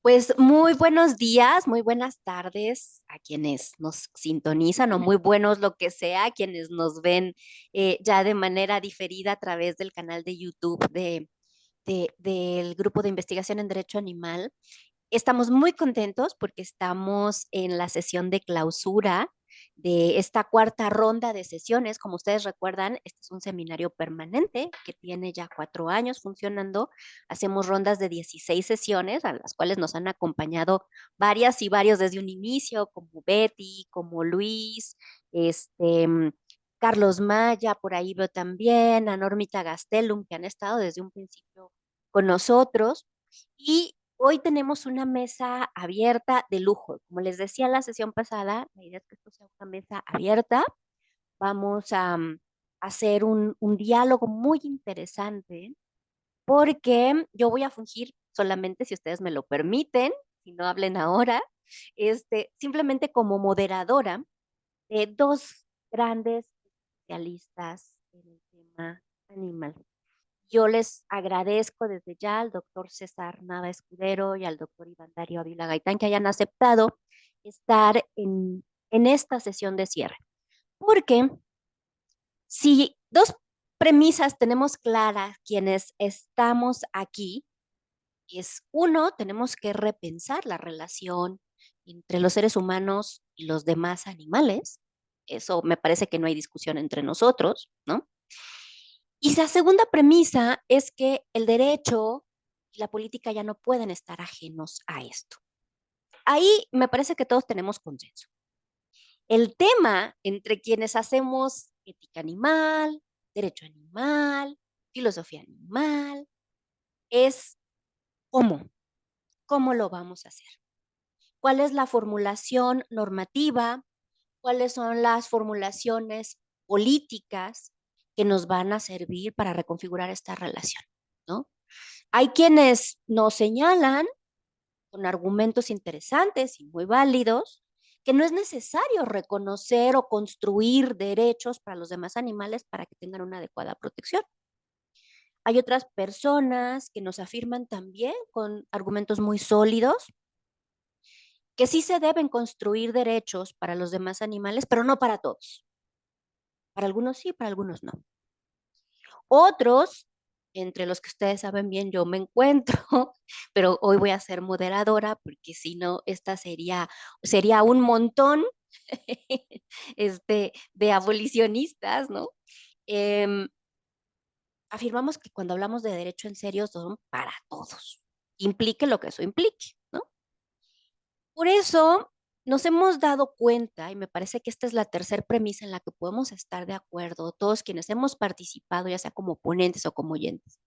Pues muy buenos días, muy buenas tardes a quienes nos sintonizan o muy buenos lo que sea, a quienes nos ven ya de manera diferida a través del canal de YouTube del Grupo de Investigación en Derecho Animal. Estamos muy contentos porque estamos en la sesión de clausura de esta cuarta ronda de sesiones. Como ustedes recuerdan, este es un seminario permanente que tiene ya 4 años funcionando. Hacemos rondas de 16 sesiones, a las cuales nos han acompañado varias y varios desde un inicio, como Betty, como Luis, este, Carlos Maya, por ahí veo también, a Normita Gastelum, que han estado desde un principio con nosotros. Y hoy tenemos una mesa abierta de lujo. Como les decía en la sesión pasada, la idea es que esto sea una mesa abierta. Vamos a hacer un diálogo muy interesante porque yo voy a fungir solamente, si ustedes me lo permiten, si no hablen ahora, simplemente como moderadora de dos grandes especialistas en el tema animal. Yo les agradezco desde ya al doctor César Nava Escudero y al doctor Iván Darío Ávila Gaitán que hayan aceptado estar en esta sesión de cierre. Porque si dos premisas tenemos claras quienes estamos aquí, es uno, tenemos que repensar la relación entre los seres humanos y los demás animales. Eso me parece que no hay discusión entre nosotros, ¿no? Y la segunda premisa es que el derecho y la política ya no pueden estar ajenos a esto. Ahí me parece que todos tenemos consenso. El tema entre quienes hacemos ética animal, derecho animal, filosofía animal, es cómo, cómo lo vamos a hacer. ¿Cuál es la formulación normativa? ¿Cuáles son las formulaciones políticas que nos van a servir para reconfigurar esta relación? ¿No? Hay quienes nos señalan con argumentos interesantes y muy válidos que no es necesario reconocer o construir derechos para los demás animales para que tengan una adecuada protección. Hay otras personas que nos afirman también con argumentos muy sólidos que sí se deben construir derechos para los demás animales, pero no para todos. Para algunos sí, para algunos no. Otros, entre los que ustedes saben bien, yo me encuentro, pero hoy voy a ser moderadora porque si no, sería un montón de abolicionistas, ¿no? Em, Afirmamos que cuando hablamos de derecho en serio son para todos, implique lo que eso implique, ¿no? Por eso nos hemos dado cuenta, y me parece que esta es la tercera premisa en la que podemos estar de acuerdo, todos quienes hemos participado, ya sea como ponentes o como oyentes,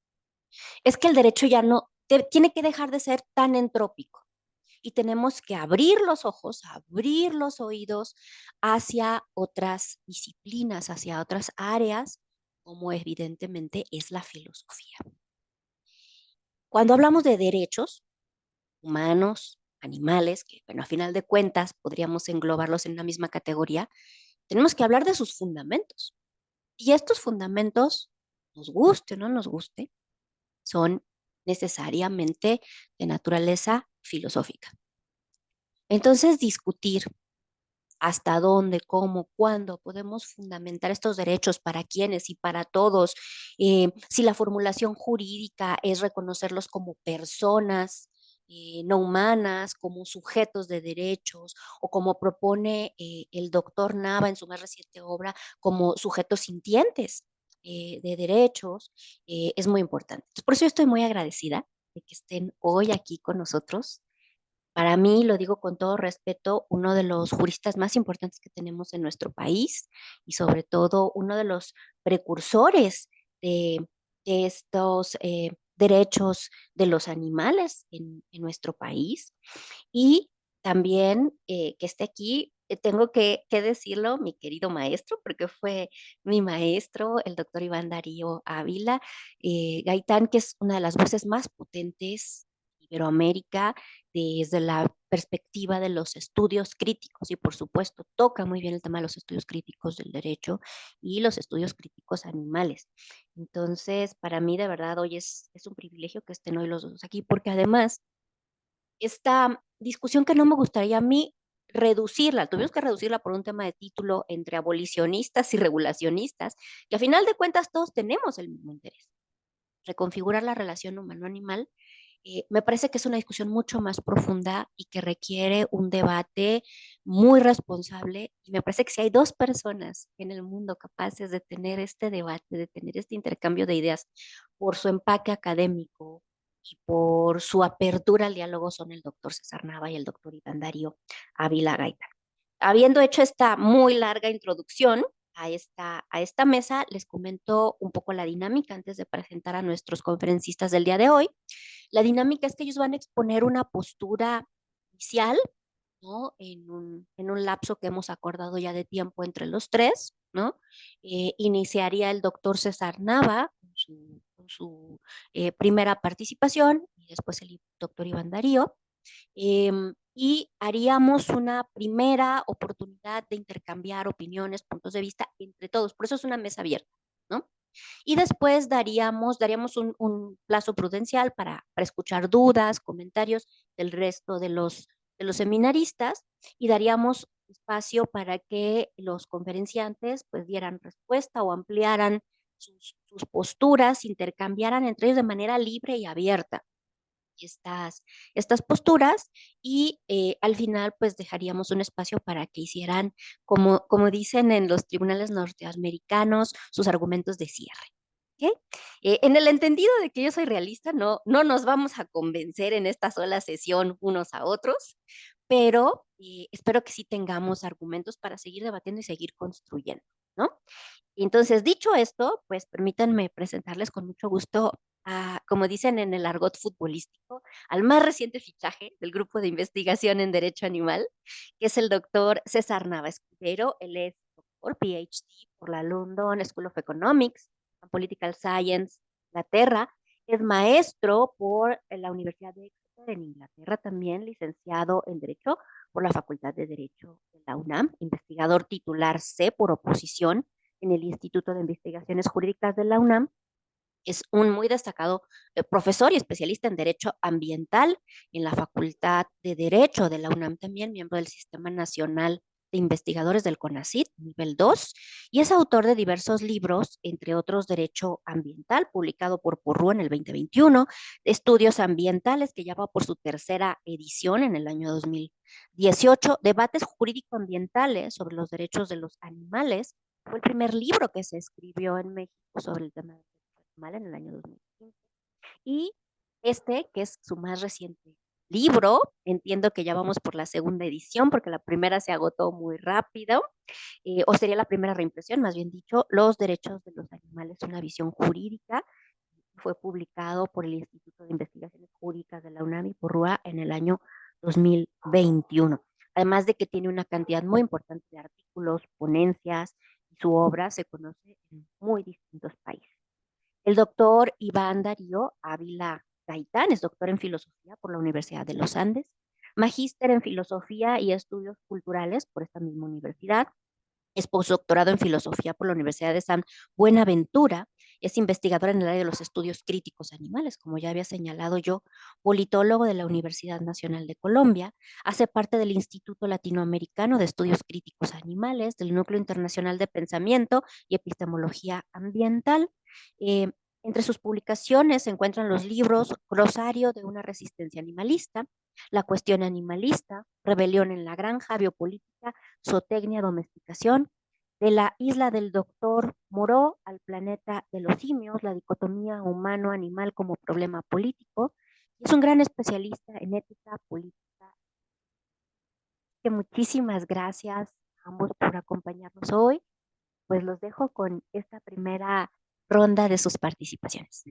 es que el derecho ya no tiene que dejar de ser tan entrópico y tenemos que abrir los ojos, abrir los oídos hacia otras disciplinas, hacia otras áreas, como evidentemente es la filosofía. Cuando hablamos de derechos humanos, animales, que bueno, a final de cuentas podríamos englobarlos en una misma categoría, tenemos que hablar de sus fundamentos. Y estos fundamentos, nos guste o no nos guste, son necesariamente de naturaleza filosófica. Entonces, discutir hasta dónde, cómo, cuándo podemos fundamentar estos derechos, para quiénes y para todos, si la formulación jurídica es reconocerlos como personas no humanas, como sujetos de derechos, o como propone el doctor Nava en su más reciente obra, como sujetos sintientes de derechos, es muy importante. Entonces, por eso yo estoy muy agradecida de que estén hoy aquí con nosotros. Para mí, lo digo con todo respeto, uno de los juristas más importantes que tenemos en nuestro país y sobre todo uno de los precursores de, de estos derechos de los animales en nuestro país. Y también que esté aquí, tengo que decirlo, mi querido maestro, porque fue mi maestro, el doctor Iván Darío Ávila Gaitán, que es una de las voces más potentes de Iberoamérica desde la perspectiva de los estudios críticos y por supuesto toca muy bien el tema de los estudios críticos del derecho y los estudios críticos animales. Entonces, para mí de verdad hoy es un privilegio que estén hoy los dos aquí porque además esta discusión que no me gustaría a mí reducirla, tuvimos que reducirla por un tema de título entre abolicionistas y regulacionistas, que a final de cuentas todos tenemos el mismo interés, reconfigurar la relación humano-animal. Me parece que es una discusión mucho más profunda y que requiere un debate muy responsable. Y me parece que si hay dos personas en el mundo capaces de tener este debate, de tener este intercambio de ideas por su empaque académico y por su apertura al diálogo, son el doctor César Nava y el doctor Iván Darío Ávila Gaitán. Habiendo hecho esta muy larga introducción a esta mesa, les comento un poco la dinámica antes de presentar a nuestros conferencistas del día de hoy. La dinámica es que ellos van a exponer una postura inicial, ¿no? En un lapso que hemos acordado ya de tiempo entre los tres, ¿no? Iniciaría el doctor César Nava con su primera participación y después el doctor Iván Darío. Y haríamos una primera oportunidad de intercambiar opiniones, puntos de vista entre todos. Por eso es una mesa abierta, ¿no? Y después daríamos un plazo prudencial para escuchar dudas, comentarios del resto de los seminaristas y daríamos espacio para que los conferenciantes pues dieran respuesta o ampliaran sus posturas, intercambiaran entre ellos de manera libre y abierta estas, estas posturas y al final pues dejaríamos un espacio para que hicieran, como dicen en los tribunales norteamericanos, sus argumentos de cierre. ¿Okay? En el entendido de que yo soy realista, no nos vamos a convencer en esta sola sesión unos a otros, pero espero que sí tengamos argumentos para seguir debatiendo y seguir construyendo, ¿no? Entonces, dicho esto, pues permítanme presentarles con mucho gusto a, como dicen en el argot futbolístico, al más reciente fichaje del grupo de investigación en Derecho Animal, que es el doctor César Nava Escudero. Él es doctor PhD por la London School of Economics and Political Science, Inglaterra. Es maestro por la Universidad de Exeter en Inglaterra, también licenciado en Derecho por la Facultad de Derecho de la UNAM, investigador titular C por oposición en el Instituto de Investigaciones Jurídicas de la UNAM. Es un muy destacado profesor y especialista en Derecho Ambiental en la Facultad de Derecho de la UNAM, también miembro del Sistema Nacional de Investigadores del CONACYT, nivel 2, y es autor de diversos libros, entre otros Derecho Ambiental, publicado por Porrúa en el 2021, Estudios Ambientales, que ya va por su tercera edición en el año 2018, Debates Jurídico-Ambientales sobre los derechos de los animales. Fue el primer libro que se escribió en México sobre el tema de mal en el año 2015. Y este, que es su más reciente libro, entiendo que ya vamos por la segunda edición, porque la primera se agotó muy rápido, o sería la primera reimpresión, más bien dicho, Los derechos de los animales, una visión jurídica. Fue publicado por el Instituto de Investigaciones Jurídicas de la UNAM y por RUA en el año 2021. Además de que tiene una cantidad muy importante de artículos, ponencias, y su obra se conoce en muy distintos países. El doctor Iván Darío Ávila Gaitán es doctor en filosofía por la Universidad de los Andes, magíster en filosofía y estudios culturales por esta misma universidad, es postdoctorado en filosofía por la Universidad de San Buenaventura, es investigador en el área de los estudios críticos animales, como ya había señalado yo, politólogo de la Universidad Nacional de Colombia, hace parte del Instituto Latinoamericano de Estudios Críticos Animales, del Núcleo Internacional de Pensamiento y Epistemología Ambiental. Eh, Entre sus publicaciones se encuentran los libros Glosario de una resistencia animalista, La cuestión animalista, Rebelión en la granja, Biopolítica, Zootecnia, Domesticación, de la isla del doctor Moró al planeta de los simios, la dicotomía humano-animal como problema político. Es un gran especialista en ética política. Que muchísimas gracias a ambos por acompañarnos hoy. Pues los dejo con esta primera ronda de sus participaciones.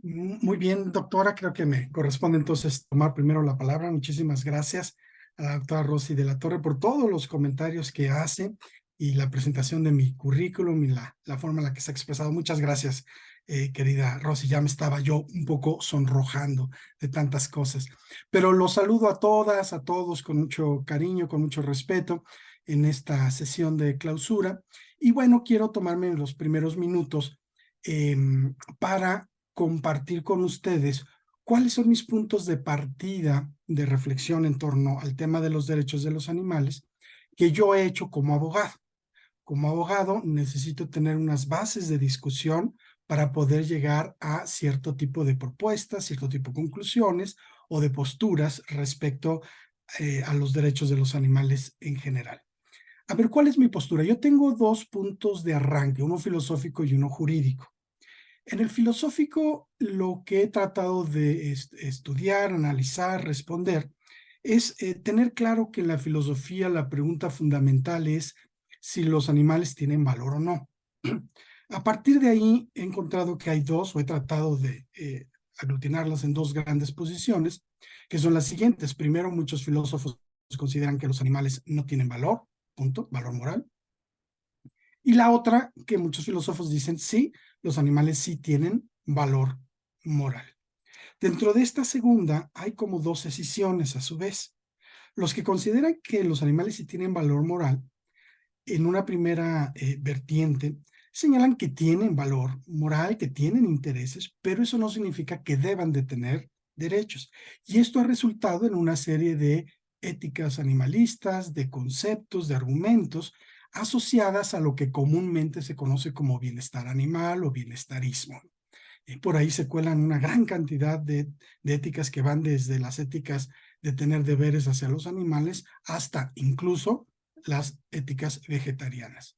Muy bien, doctora, creo que me corresponde entonces tomar primero la palabra. Muchísimas gracias a la doctora Rosy de la Torre por todos los comentarios que hace y la presentación de mi currículum y la forma en la que se ha expresado. Muchas gracias, querida Rosy. Ya me estaba yo un poco sonrojando de tantas cosas. Pero los saludo a todas, a todos con mucho cariño, con mucho respeto en esta sesión de clausura. Y bueno, quiero tomarme los primeros minutos para compartir con ustedes ¿Cuáles son mis puntos de partida de reflexión en torno al tema de los derechos de los animales que yo he hecho como abogado? Como abogado necesito tener unas bases de discusión para poder llegar a cierto tipo de propuestas, cierto tipo de conclusiones o de posturas respecto a los derechos de los animales en general. A ver, ¿cuál es mi postura? Yo tengo dos puntos de arranque, uno filosófico y uno jurídico. En el filosófico, lo que he tratado de estudiar, analizar, responder, es tener claro que en la filosofía la pregunta fundamental es si los animales tienen valor o no. A partir de ahí he encontrado que hay dos, o he tratado de aglutinarlas en dos grandes posiciones, que son las siguientes. Primero, muchos filósofos consideran que los animales no tienen valor, punto, valor moral. Y la otra, que muchos filósofos dicen, sí, los animales sí tienen valor moral. Dentro de esta segunda hay como dos decisiones a su vez. Los que consideran que los animales sí tienen valor moral, en una primera vertiente, señalan que tienen valor moral, que tienen intereses, pero eso no significa que deban de tener derechos. Y esto ha resultado en una serie de éticas animalistas, de conceptos, de argumentos asociadas a lo que comúnmente se conoce como bienestar animal o bienestarismo. Y por ahí se cuelan una gran cantidad de éticas que van desde las éticas de tener deberes hacia los animales hasta incluso las éticas vegetarianas.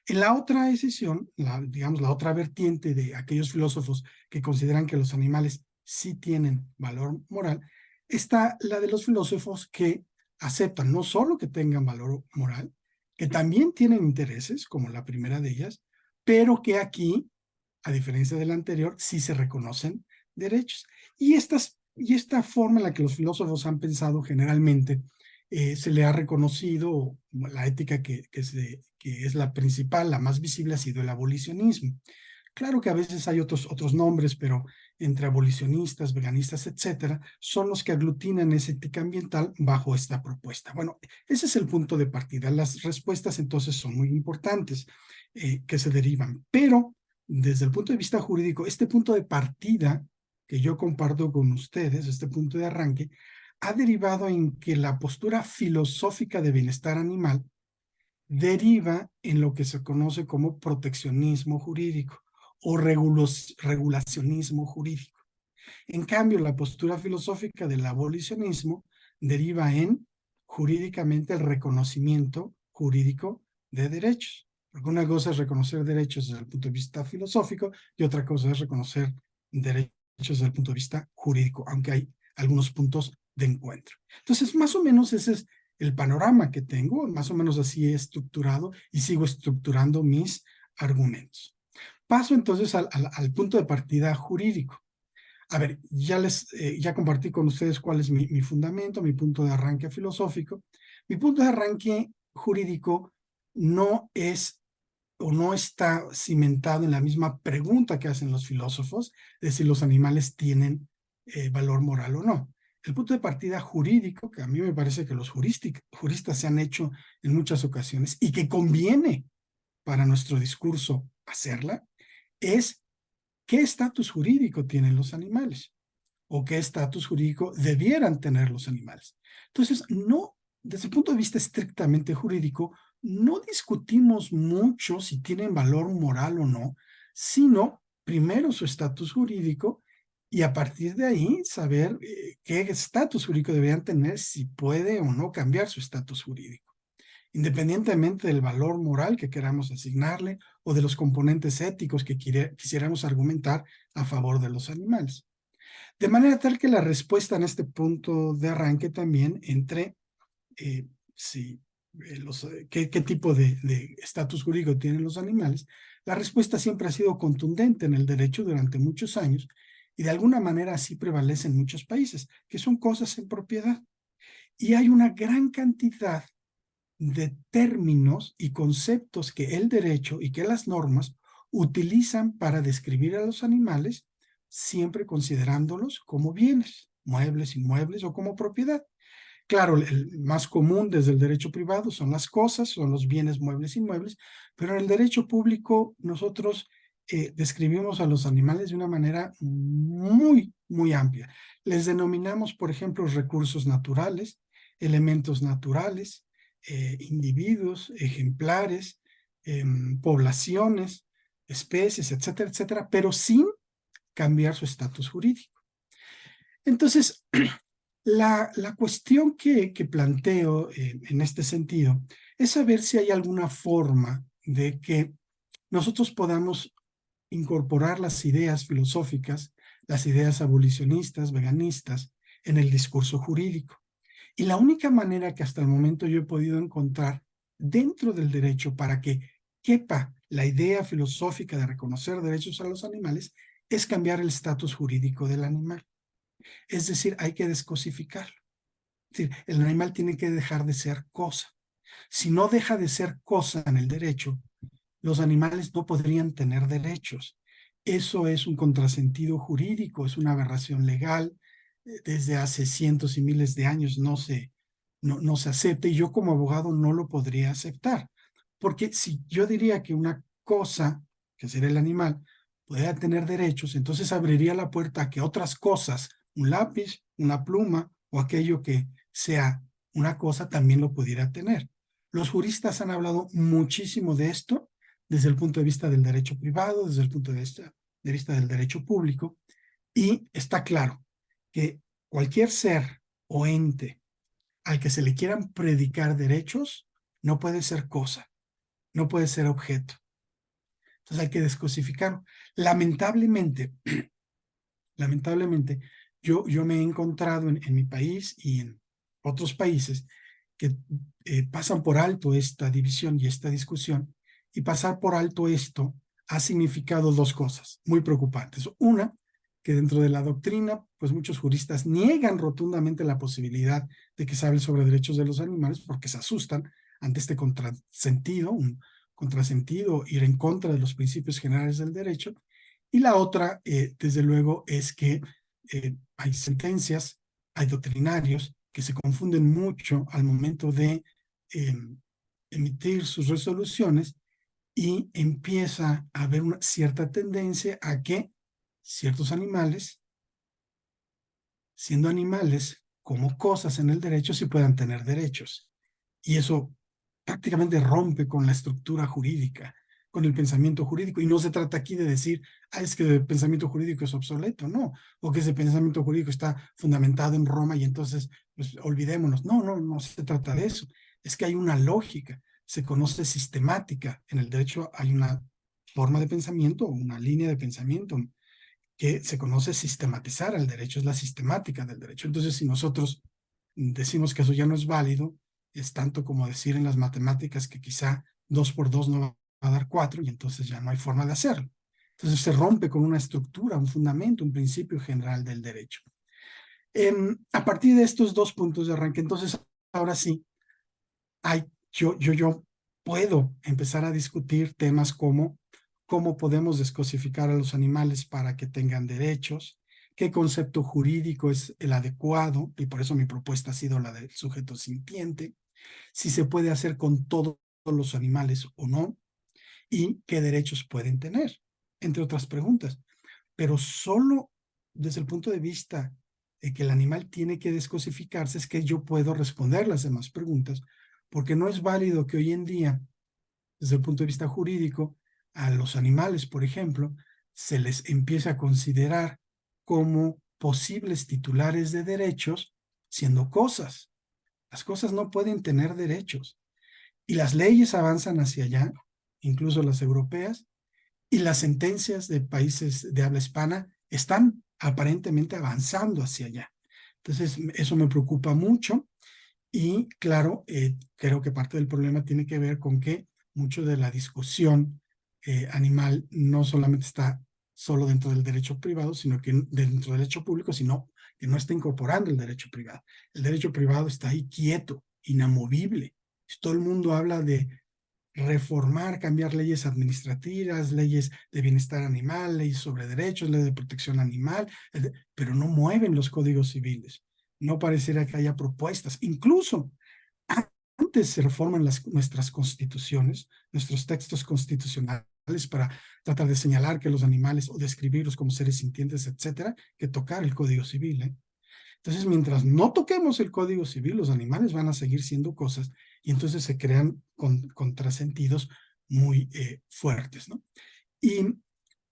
En la otra decisión, digamos la otra vertiente de aquellos filósofos que consideran que los animales sí tienen valor moral, está la de los filósofos que aceptan no solo que tengan valor moral, que también tienen intereses, como la primera de ellas, pero que aquí, a diferencia de la anterior, sí se reconocen derechos. Y esta forma en la que los filósofos han pensado generalmente se le ha reconocido la ética que es la principal, la más visible, ha sido el abolicionismo. Claro que a veces hay otros nombres, pero entre abolicionistas, veganistas, etcétera, son los que aglutinan esa ética ambiental bajo esta propuesta. Bueno, ese es el punto de partida. Las respuestas entonces son muy importantes que se derivan, pero desde el punto de vista jurídico, este punto de partida que yo comparto con ustedes, este punto de arranque, ha derivado en que la postura filosófica de bienestar animal deriva en lo que se conoce como proteccionismo jurídico o regulacionismo jurídico. En cambio, la postura filosófica del abolicionismo deriva en jurídicamente el reconocimiento jurídico de derechos. Porque una cosa es reconocer derechos desde el punto de vista filosófico y otra cosa es reconocer derechos desde el punto de vista jurídico, aunque hay algunos puntos de encuentro. Entonces, más o menos ese es el panorama que tengo, más o menos así he estructurado y sigo estructurando mis argumentos. Paso entonces al punto de partida jurídico. A ver, ya compartí con ustedes cuál es mi fundamento, mi punto de arranque filosófico. Mi punto de arranque jurídico no es o no está cimentado en la misma pregunta que hacen los filósofos de si los animales tienen valor moral o no. El punto de partida jurídico, que a mí me parece que los juristas se han hecho en muchas ocasiones y que conviene para nuestro discurso hacerla, es qué estatus jurídico tienen los animales o qué estatus jurídico debieran tener los animales. Entonces, no, desde el punto de vista estrictamente jurídico, no discutimos mucho si tienen valor moral o no, sino primero su estatus jurídico y a partir de ahí saber qué estatus jurídico deberían tener, si puede o no cambiar su estatus jurídico, independientemente del valor moral que queramos asignarle o de los componentes éticos que quisiéramos argumentar a favor de los animales. De manera tal que la respuesta en este punto de arranque también entre si, qué tipo de estatus jurídico tienen los animales, la respuesta siempre ha sido contundente en el derecho durante muchos años y de alguna manera así prevalece en muchos países, que son cosas en propiedad. Y hay una gran cantidad de términos y conceptos que el derecho y que las normas utilizan para describir a los animales, siempre considerándolos como bienes, muebles, inmuebles o como propiedad. Claro, el más común desde el derecho privado son las cosas, son los bienes muebles, inmuebles, pero en el derecho público nosotros describimos a los animales de una manera muy muy amplia. Les denominamos, por ejemplo, recursos naturales, elementos naturales, individuos, ejemplares, poblaciones, especies, etcétera, etcétera, pero sin cambiar su estatus jurídico. Entonces, la cuestión que planteo en este sentido es saber si hay alguna forma de que nosotros podamos incorporar las ideas filosóficas, las ideas abolicionistas, veganistas, en el discurso jurídico. Y la única manera que hasta el momento yo he podido encontrar dentro del derecho para que quepa la idea filosófica de reconocer derechos a los animales es cambiar el estatus jurídico del animal. Es decir, hay que descosificarlo. Es decir, el animal tiene que dejar de ser cosa. Si no deja de ser cosa en el derecho, los animales no podrían tener derechos. Eso es un contrasentido jurídico, es una aberración legal. Desde hace cientos y miles de años no se acepta y yo como abogado no lo podría aceptar. Porque si yo diría que una cosa, que sería el animal, pudiera tener derechos, entonces abriría la puerta a que otras cosas, un lápiz, una pluma o aquello que sea una cosa, también lo pudiera tener. Los juristas han hablado muchísimo de esto desde el punto de vista del derecho privado, desde el punto de vista del derecho público, y está claro que cualquier ser o ente al que se le quieran predicar derechos no puede ser cosa, no puede ser objeto. Entonces hay que descosificarlo. Lamentablemente, yo me he encontrado en mi país y en otros países que pasan por alto esta división y esta discusión, y pasar por alto esto ha significado dos cosas muy preocupantes. Una, que dentro de la doctrina, pues muchos juristas niegan rotundamente la posibilidad de que se hable sobre derechos de los animales porque se asustan ante este contrasentido, un contrasentido, ir en contra de los principios generales del derecho. Y la otra, desde luego, es que hay sentencias, hay doctrinarios que se confunden mucho al momento de emitir sus resoluciones y empieza a haber una cierta tendencia a que ciertos animales, siendo animales como cosas en el derecho, sí puedan tener derechos. Y eso prácticamente rompe con la estructura jurídica, con el pensamiento jurídico. Y no se trata aquí de decir, es que el pensamiento jurídico es obsoleto, no, o que ese pensamiento jurídico está fundamentado en Roma y entonces pues, olvidémonos. No se trata de eso. Es que hay una lógica, se conoce sistemática. En el derecho hay una forma de pensamiento, una línea de pensamiento que se conoce sistematizar el derecho, es la sistemática del derecho. Entonces, si nosotros decimos que eso ya no es válido, es tanto como decir en las matemáticas que quizá 2 por 2 no va a dar 4 y entonces ya no hay forma de hacerlo. Entonces se rompe con una estructura, un fundamento, un principio general del derecho. A partir de estos dos puntos de arranque, entonces ahora sí, yo puedo empezar a discutir temas como cómo podemos descosificar a los animales para que tengan derechos, qué concepto jurídico es el adecuado, y por eso mi propuesta ha sido la del sujeto sintiente, si se puede hacer con todos los animales o no, y qué derechos pueden tener, entre otras preguntas. Pero solo desde el punto de vista de que el animal tiene que descosificarse es que yo puedo responder las demás preguntas, porque no es válido que hoy en día, desde el punto de vista jurídico, a los animales, por ejemplo, se les empiece a considerar como posibles titulares de derechos siendo cosas. Las cosas no pueden tener derechos. Y las leyes avanzan hacia allá, incluso las europeas, y las sentencias de países de habla hispana están aparentemente avanzando hacia allá. Entonces, eso me preocupa mucho y claro, creo que parte del problema tiene que ver con que mucho de la discusión animal no solamente está solo dentro del derecho privado, sino que dentro del derecho público, sino que no está incorporando el derecho privado. El derecho privado está ahí quieto, inamovible. Todo el mundo habla de reformar, cambiar leyes administrativas, leyes de bienestar animal, leyes sobre derechos, ley de protección animal, pero no mueven los códigos civiles. No pareciera que haya propuestas. Incluso antes se reforman nuestras constituciones, nuestros textos constitucionales, para tratar de señalar que los animales o describirlos como seres sintientes, etcétera, que tocar el Código Civil, ¿eh? Entonces, mientras no toquemos el Código Civil, los animales van a seguir siendo cosas y entonces se crean contrasentidos muy fuertes, ¿no? Y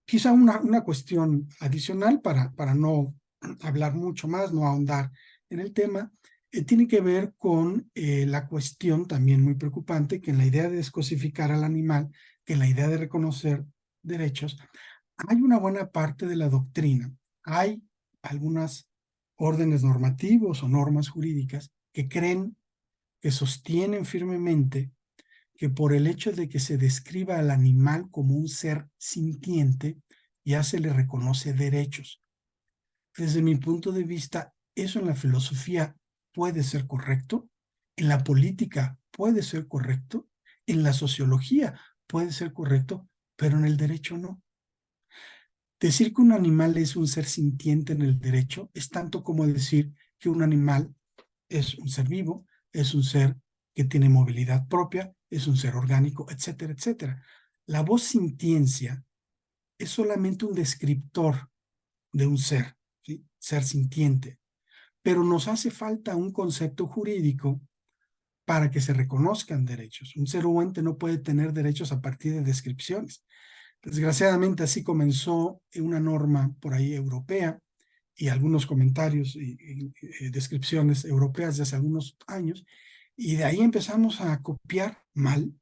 quizá una cuestión adicional para no hablar mucho más, no ahondar en el tema, tiene que ver con la cuestión también muy preocupante que en la idea de descosificar al animal, que en la idea de reconocer derechos, hay una buena parte de la doctrina, hay algunas órdenes normativos o normas jurídicas que creen, que sostienen firmemente que por el hecho de que se describa al animal como un ser sintiente, ya se le reconoce derechos. Desde mi punto de vista, eso en la filosofía puede ser correcto, en la política puede ser correcto, en la sociología puede ser correcto, pero en el derecho no. Decir que un animal es un ser sintiente en el derecho es tanto como decir que un animal es un ser vivo, es un ser que tiene movilidad propia, es un ser orgánico, etcétera, etcétera. La voz sintiencia es solamente un descriptor de un ser, ¿sí? Ser sintiente, pero nos hace falta un concepto jurídico para que se reconozcan derechos. Un ser o ente no puede tener derechos a partir de descripciones. Desgraciadamente así comenzó una norma por ahí europea y algunos comentarios y descripciones europeas de hace algunos años, y de ahí empezamos a copiar mal,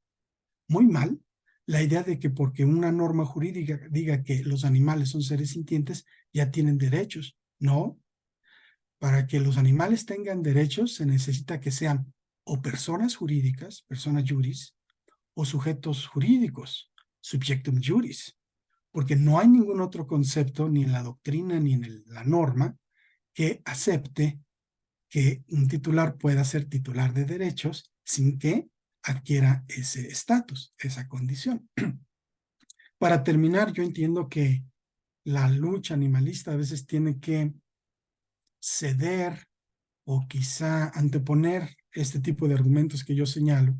muy mal, la idea de que porque una norma jurídica diga que los animales son seres sintientes, ya tienen derechos. No, para que los animales tengan derechos se necesita que sean o personas jurídicas, personas juris, o sujetos jurídicos, subjectum juris, porque no hay ningún otro concepto, ni en la doctrina ni en la norma, que acepte que un titular pueda ser titular de derechos sin que adquiera ese estatus, esa condición. Para terminar, yo entiendo que la lucha animalista a veces tiene que ceder o quizá anteponer este tipo de argumentos que yo señalo,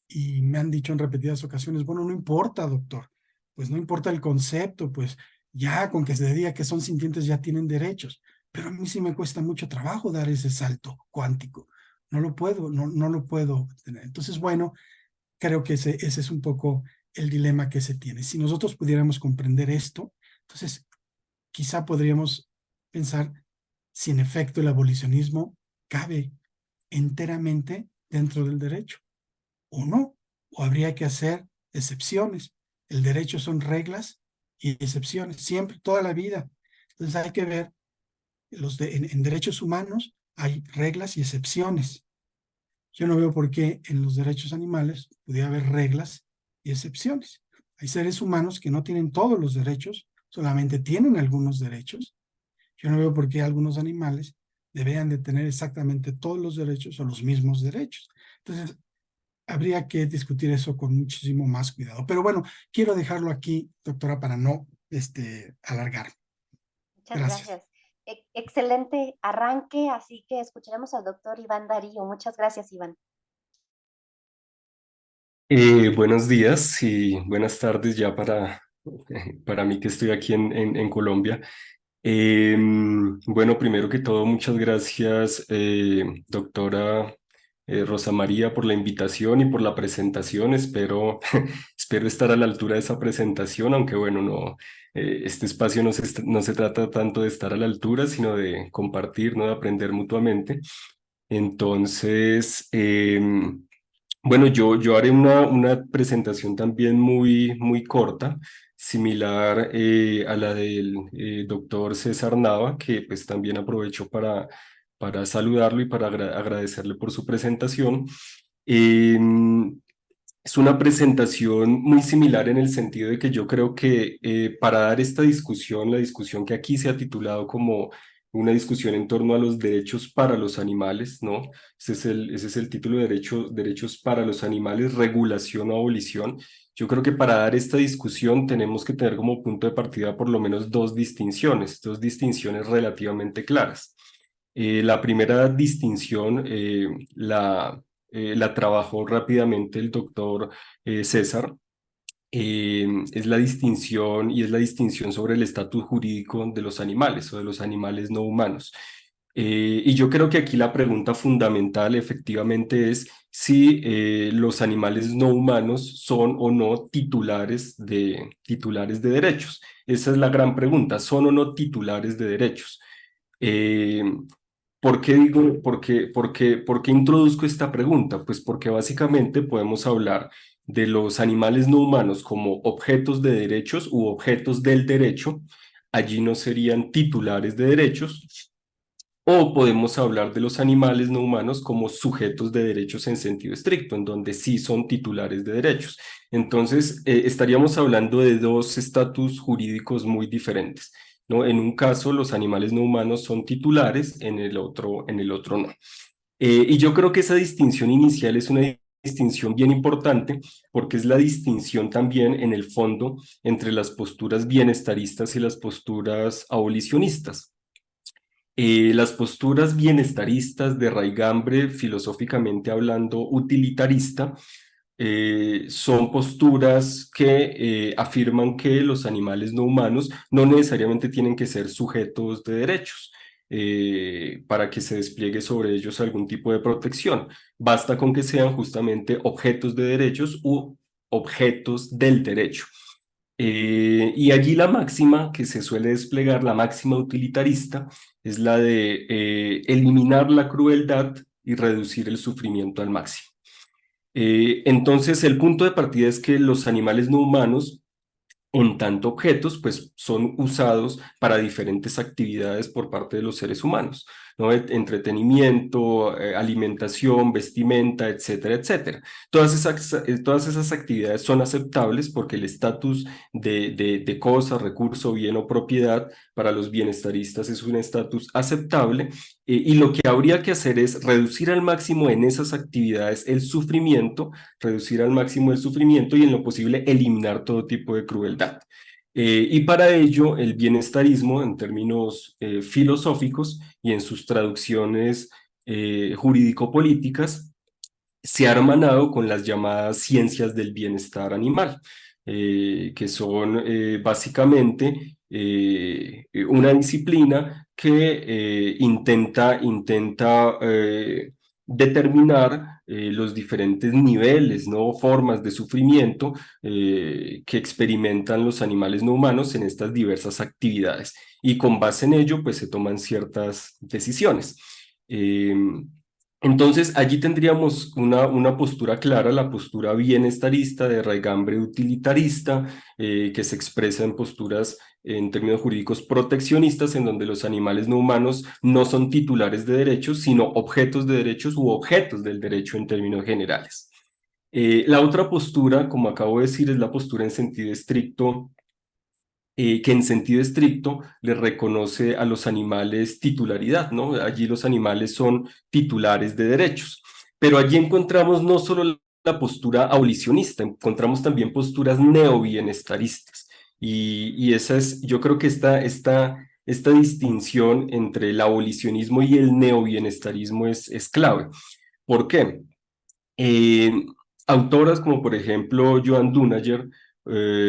y me han dicho en repetidas ocasiones, bueno, no importa, doctor, pues no importa el concepto, pues ya con que se diga que son sintientes ya tienen derechos, pero a mí sí me cuesta mucho trabajo dar ese salto cuántico, no lo puedo, no lo puedo tener. Entonces, bueno, creo que ese es un poco el dilema que se tiene. Si nosotros pudiéramos comprender esto, entonces quizá podríamos pensar si en efecto el abolicionismo cabe enteramente dentro del derecho o no, o habría que hacer excepciones. El derecho son reglas y excepciones, siempre, toda la vida. Entonces hay que ver, en derechos humanos hay reglas y excepciones. Yo no veo por qué en los derechos animales pudiera haber reglas y excepciones. Hay seres humanos que no tienen todos los derechos, solamente tienen algunos derechos. Yo no veo por qué algunos animales deberían de tener exactamente todos los derechos o los mismos derechos. Entonces, habría que discutir eso con muchísimo más cuidado. Pero bueno, quiero dejarlo aquí, doctora, para no alargar. Muchas Gracias. gracias. Excelente arranque, así que escucharemos al doctor Iván Darío. Muchas gracias, Iván. Buenos días y buenas tardes ya para mí que estoy aquí en Colombia. Bueno, primero que todo, muchas gracias, doctora Rosa María, por la invitación y por la presentación. Espero estar a la altura de esa presentación, aunque bueno, no, este espacio no se trata tanto de estar a la altura, sino de compartir, ¿no? De aprender mutuamente. Entonces, bueno, yo haré una presentación también muy corta, similar a la del doctor César Nava, que pues también aprovecho para saludarlo y para agradecerle por su presentación. Es una presentación muy similar en el sentido de que yo creo que para dar esta discusión, la discusión que aquí se ha titulado como una discusión en torno a los derechos para los animales, ¿no? Ese es el título de derechos para los animales, regulación o abolición. Yo creo que para dar esta discusión tenemos que tener como punto de partida por lo menos dos distinciones relativamente claras. La primera distinción la trabajó rápidamente el doctor César, es la distinción y es la distinción sobre el estatus jurídico de los animales o de los animales no humanos. Y yo creo que aquí la pregunta fundamental efectivamente es si los animales no humanos son o no titulares de derechos. Esa es la gran pregunta, ¿son o no titulares de derechos? Eh, ¿Por qué digo, por qué introduzco esta pregunta? Pues porque básicamente podemos hablar de los animales no humanos como objetos de derechos u objetos del derecho. Allí no serían titulares de derechos. O podemos hablar de los animales no humanos como sujetos de derechos en sentido estricto, en donde sí son titulares de derechos. Entonces, estaríamos hablando de dos estatus jurídicos muy diferentes, ¿no? En un caso, los animales no humanos son titulares, en el otro no. Y yo creo que esa distinción inicial es una distinción bien importante porque es la distinción también en el fondo entre las posturas bienestaristas y las posturas abolicionistas. Las posturas bienestaristas de raigambre, filosóficamente hablando, utilitarista, son posturas que afirman que los animales no humanos no necesariamente tienen que ser sujetos de derechos para que se despliegue sobre ellos algún tipo de protección. Basta con que sean justamente objetos de derechos u objetos del derecho. Y allí la máxima que se suele desplegar, la máxima utilitarista, es la de eliminar la crueldad y reducir el sufrimiento al máximo. Entonces, el punto de partida es que los animales no humanos, en tanto objetos, pues son usados para diferentes actividades por parte de los seres humanos, ¿no? Entretenimiento, alimentación, vestimenta, etcétera, etcétera. Todas esas actividades son aceptables porque el estatus de cosa, recurso, bien o propiedad para los bienestaristas es un estatus aceptable, y lo que habría que hacer es reducir al máximo en esas actividades el sufrimiento, reducir al máximo el sufrimiento y en lo posible eliminar todo tipo de crueldad. Y para ello el bienestarismo en términos filosóficos y en sus traducciones jurídico-políticas se ha hermanado con las llamadas ciencias del bienestar animal, que son básicamente una disciplina que intenta determinar los diferentes niveles, ¿no? Formas de sufrimiento que experimentan los animales no humanos en estas diversas actividades. Y con base en ello, pues se toman ciertas decisiones. Entonces, allí tendríamos una postura clara, la postura bienestarista, de raigambre utilitarista, que se expresa en posturas en términos jurídicos proteccionistas, en donde los animales no humanos no son titulares de derechos, sino objetos de derechos u objetos del derecho en términos generales. La otra postura, como acabo de decir, es la postura en sentido estricto, que en sentido estricto le reconoce a los animales titularidad, ¿no? Allí los animales son titulares de derechos. Pero allí encontramos no solo la postura abolicionista, encontramos también posturas neobienestaristas. Y esa es, yo creo que esta distinción entre el abolicionismo y el neobienestarismo es clave. ¿Por qué? Eh, Autoras como por ejemplo Joan Dunayer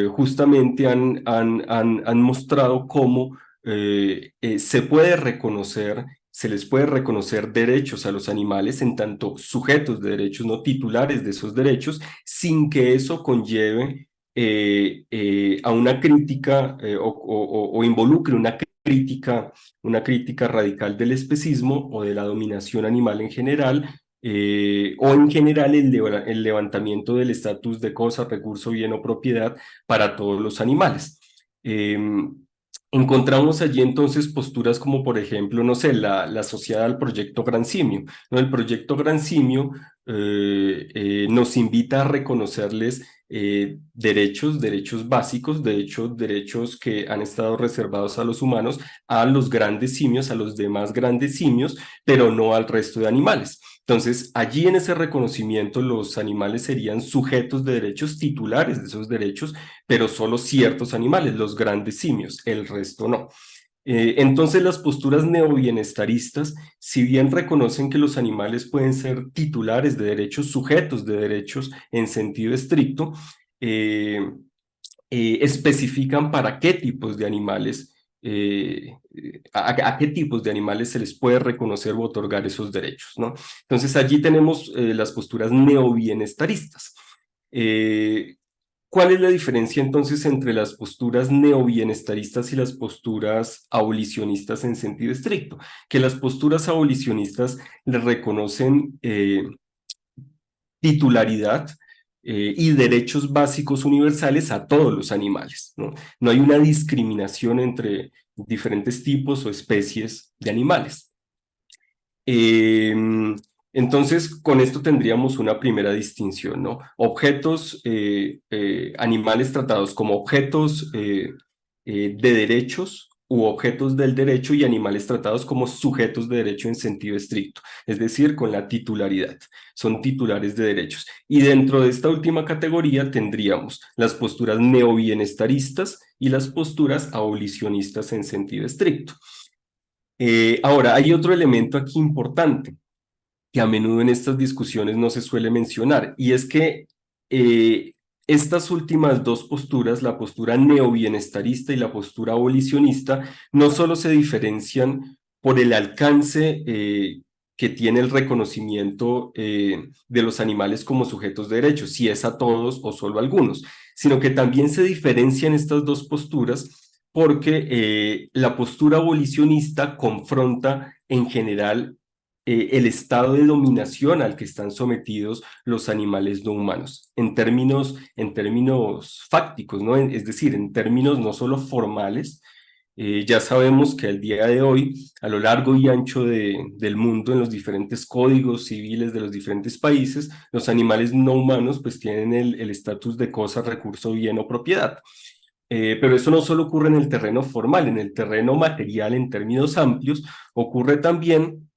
justamente han mostrado cómo se les puede reconocer derechos a los animales en tanto sujetos de derechos, no titulares de esos derechos, sin que eso conlleve a una crítica o involucre una crítica radical del especismo o de la dominación animal en general, o en general el levantamiento del estatus de cosa, recurso, bien o propiedad para todos los animales. Encontramos allí entonces posturas como por ejemplo, no sé, la asociada al proyecto Gran Simio, ¿no? El proyecto Gran Simio nos invita a reconocerles derechos básicos, de hecho, derechos que han estado reservados a los humanos, a los grandes simios, a los demás grandes simios, pero no al resto de animales. Entonces, allí en ese reconocimiento los animales serían sujetos de derechos titulares de esos derechos, pero solo ciertos animales, los grandes simios, el resto no. Entonces las posturas neobienestaristas, si bien reconocen que los animales pueden ser titulares de derechos, sujetos de derechos en sentido estricto, especifican para qué tipos de animales, a qué tipos de animales se les puede reconocer o otorgar esos derechos, ¿no? Entonces allí tenemos las posturas neobienestaristas. ¿Cuál es la diferencia entonces entre las posturas neobienestaristas y las posturas abolicionistas en sentido estricto? Que las posturas abolicionistas le reconocen titularidad y derechos básicos universales a todos los animales, ¿no? No hay una discriminación entre diferentes tipos o especies de animales. Eh, entonces, con esto tendríamos una primera distinción, ¿no? Objetos, animales tratados como objetos de derechos u objetos del derecho y animales tratados como sujetos de derecho en sentido estricto, es decir, con la titularidad, son titulares de derechos. Y dentro de esta última categoría tendríamos las posturas neobienestaristas y las posturas abolicionistas en sentido estricto. Ahora, hay otro elemento aquí importante que a menudo en estas discusiones no se suele mencionar, y es que estas últimas dos posturas, la postura neobienestarista y la postura abolicionista, no solo se diferencian por el alcance que tiene el reconocimiento de los animales como sujetos de derechos, si es a todos o solo a algunos, sino que también se diferencian estas dos posturas porque la postura abolicionista confronta en general el estado de dominación al que están sometidos los animales no humanos, en términos fácticos, ¿no? Es decir, en términos no solo formales. Ya sabemos que al día de hoy, a lo largo y ancho del mundo, en los diferentes códigos civiles de los diferentes países, los animales no humanos pues tienen el estatus de cosa, recurso, bien o propiedad. Pero eso no solo ocurre en el terreno formal, en el terreno material, en términos amplios, ocurre también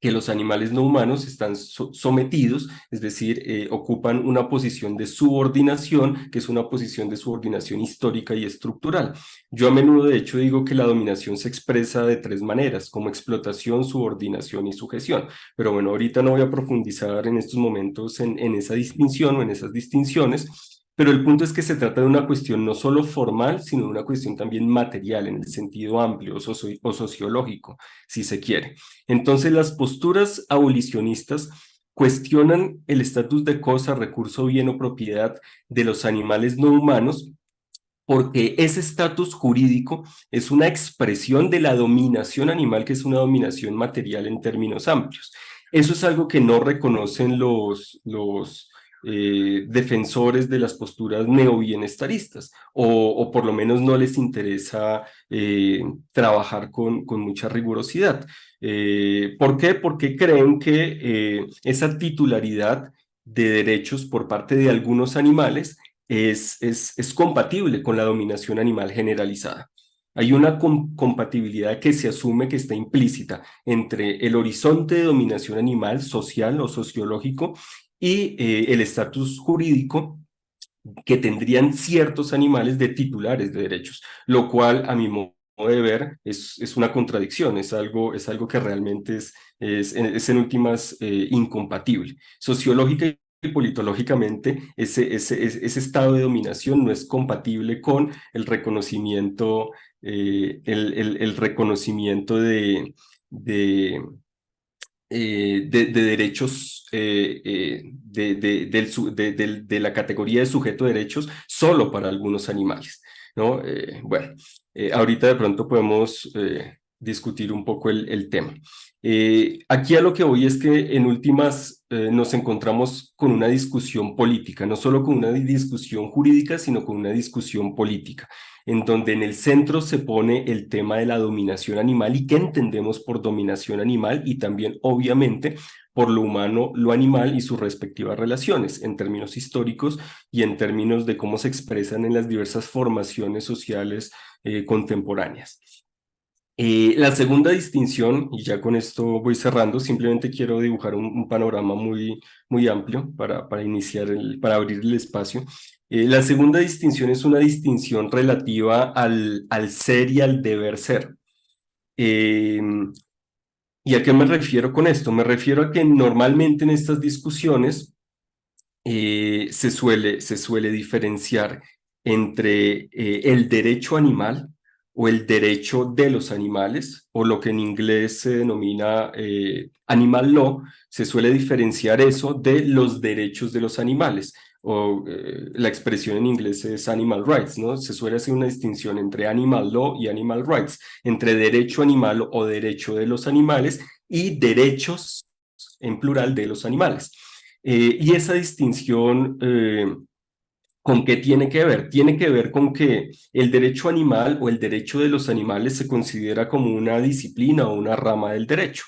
que los animales no humanos están sometidos, es decir, ocupan una posición de subordinación, que es una posición de subordinación histórica y estructural. Yo a menudo, de hecho, digo que la dominación se expresa de tres maneras, como explotación, subordinación y sujeción. Pero bueno, ahorita no voy a profundizar en estos momentos en esa distinción o en esas distinciones, pero el punto es que se trata de una cuestión no solo formal, sino de una cuestión también material, en el sentido amplio o sociológico, si se quiere. Entonces, las posturas abolicionistas cuestionan el estatus de cosa, recurso, bien o propiedad de los animales no humanos, porque ese estatus jurídico es una expresión de la dominación animal, que es una dominación material en términos amplios. Eso es algo que no reconocen los defensores de las posturas neobienestaristas, o por lo menos no les interesa trabajar con mucha rigurosidad. ¿Por qué? Porque creen que esa titularidad de derechos por parte de algunos animales es compatible con la dominación animal generalizada. Hay una compatibilidad que se asume que está implícita entre el horizonte de dominación animal social o sociológico y el estatus jurídico que tendrían ciertos animales de titulares de derechos, lo cual a mi modo de ver es una contradicción, es algo que realmente es en últimas incompatible. Sociológica y politológicamente ese estado de dominación no es compatible con el reconocimiento, el reconocimiento de derechos de la categoría de sujeto de derechos solo para algunos animales, ¿no? Bueno, ahorita de pronto podemos discutir un poco el tema. Aquí a lo que voy es que en últimas nos encontramos con una discusión política, no solo con una discusión jurídica, sino con una discusión política, en donde en el centro se pone el tema de la dominación animal y qué entendemos por dominación animal, y también obviamente por lo humano, lo animal y sus respectivas relaciones en términos históricos y en términos de cómo se expresan en las diversas formaciones sociales contemporáneas. La segunda distinción, y ya con esto voy cerrando, simplemente quiero dibujar un panorama muy amplio para iniciar, para abrir el espacio. La segunda distinción es una distinción relativa al ser y al deber ser. ¿Y a qué me refiero con esto? Me refiero a que normalmente en estas discusiones se suele diferenciar entre el derecho animal o el derecho de los animales, o lo que en inglés se denomina animal law. Se suele diferenciar eso de los derechos de los animales, o la expresión en inglés es animal rights, ¿no? Se suele hacer una distinción entre animal law y animal rights, entre derecho animal o derecho de los animales y derechos en plural de los animales. Y esa distinción, ¿con qué tiene que ver? Tiene que ver con que el derecho animal o el derecho de los animales se considera como una disciplina o una rama del derecho.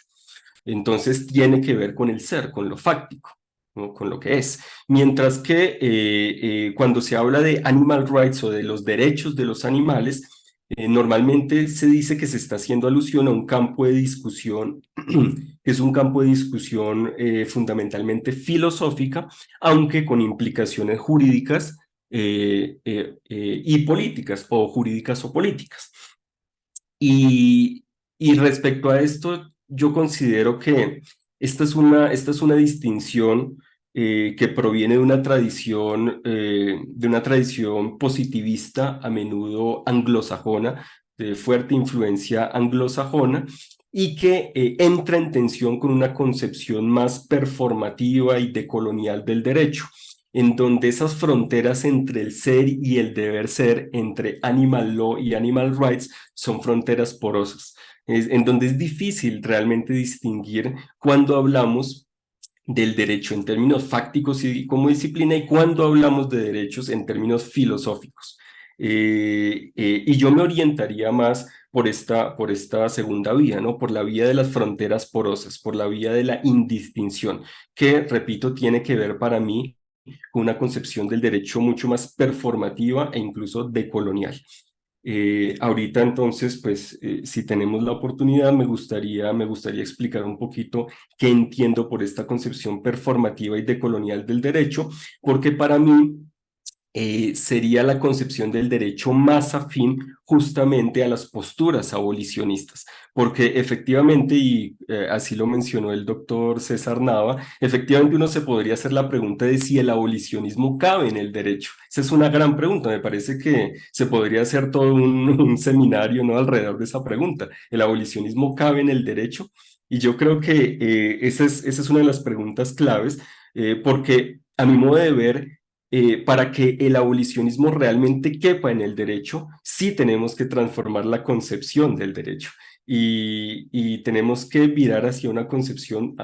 Entonces tiene que ver con el ser, con lo fáctico, ¿no? Con lo que es. Mientras que cuando se habla de animal rights o de los derechos de los animales, normalmente se dice que se está haciendo alusión a un campo de discusión, que es un campo de discusión fundamentalmente filosófica, aunque con implicaciones jurídicas y políticas, o jurídicas o políticas. Y, y respecto a esto, yo considero que esta es una distinción que proviene de una tradición positivista, a menudo anglosajona, de fuerte influencia anglosajona, y que entra en tensión con una concepción más performativa y decolonial del derecho, en donde esas fronteras entre el ser y el deber ser, entre animal law y animal rights, son fronteras porosas, en donde es difícil realmente distinguir cuando hablamos del derecho en términos fácticos y como disciplina, y cuando hablamos de derechos en términos filosóficos. Y yo me orientaría más por esta segunda vía, ¿no? Por la vía de las fronteras porosas, por la vía de la indistinción, que, repito, tiene que ver para mí con una concepción del derecho mucho más performativa e incluso decolonial. Ahorita entonces, pues, si tenemos la oportunidad, me gustaría explicar un poquito qué entiendo por esta concepción performativa y decolonial del derecho, porque para mí sería la concepción del derecho más afín justamente a las posturas abolicionistas, porque efectivamente, y así lo mencionó el doctor César Nava, efectivamente uno se podría hacer la pregunta de si el abolicionismo cabe en el derecho. Esa es una gran pregunta, me parece que se podría hacer todo un seminario, ¿no?, alrededor de esa pregunta. ¿El abolicionismo cabe en el derecho? Y yo creo que esa es una de las preguntas claves, porque a mi modo de ver, para que el abolicionismo realmente quepa en el derecho, sí tenemos que transformar la concepción del derecho, y tenemos que virar hacia una concepción,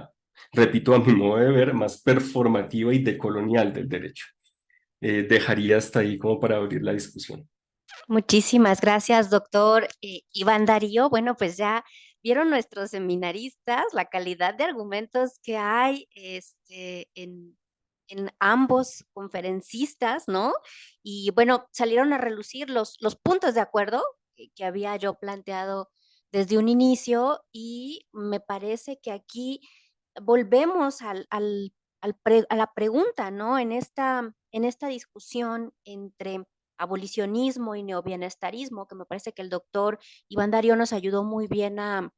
repito, a mi modo de ver, más performativa y decolonial del derecho. Dejaría hasta ahí como para abrir la discusión. Muchísimas gracias, doctor Iván Darío. Bueno, pues ya vieron nuestros seminaristas la calidad de argumentos que hay en ambos conferencistas, ¿no? Y bueno, salieron a relucir los puntos de acuerdo que había yo planteado desde un inicio, y me parece que aquí volvemos a la pregunta, ¿no? En esta discusión entre abolicionismo y neobienestarismo, que me parece que el doctor Iván Darío nos ayudó muy bien a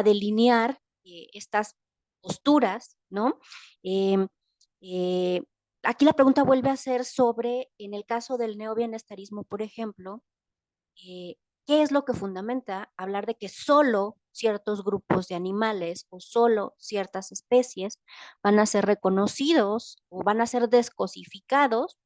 delinear estas posturas, ¿no? Em, eh, Aquí la pregunta vuelve a ser sobre, en el caso del neobienestarismo, por ejemplo, eh, ¿qué es lo que fundamenta hablar de que solo ciertos grupos de animales o solo ciertas especies van a ser reconocidos o van a ser descosificados?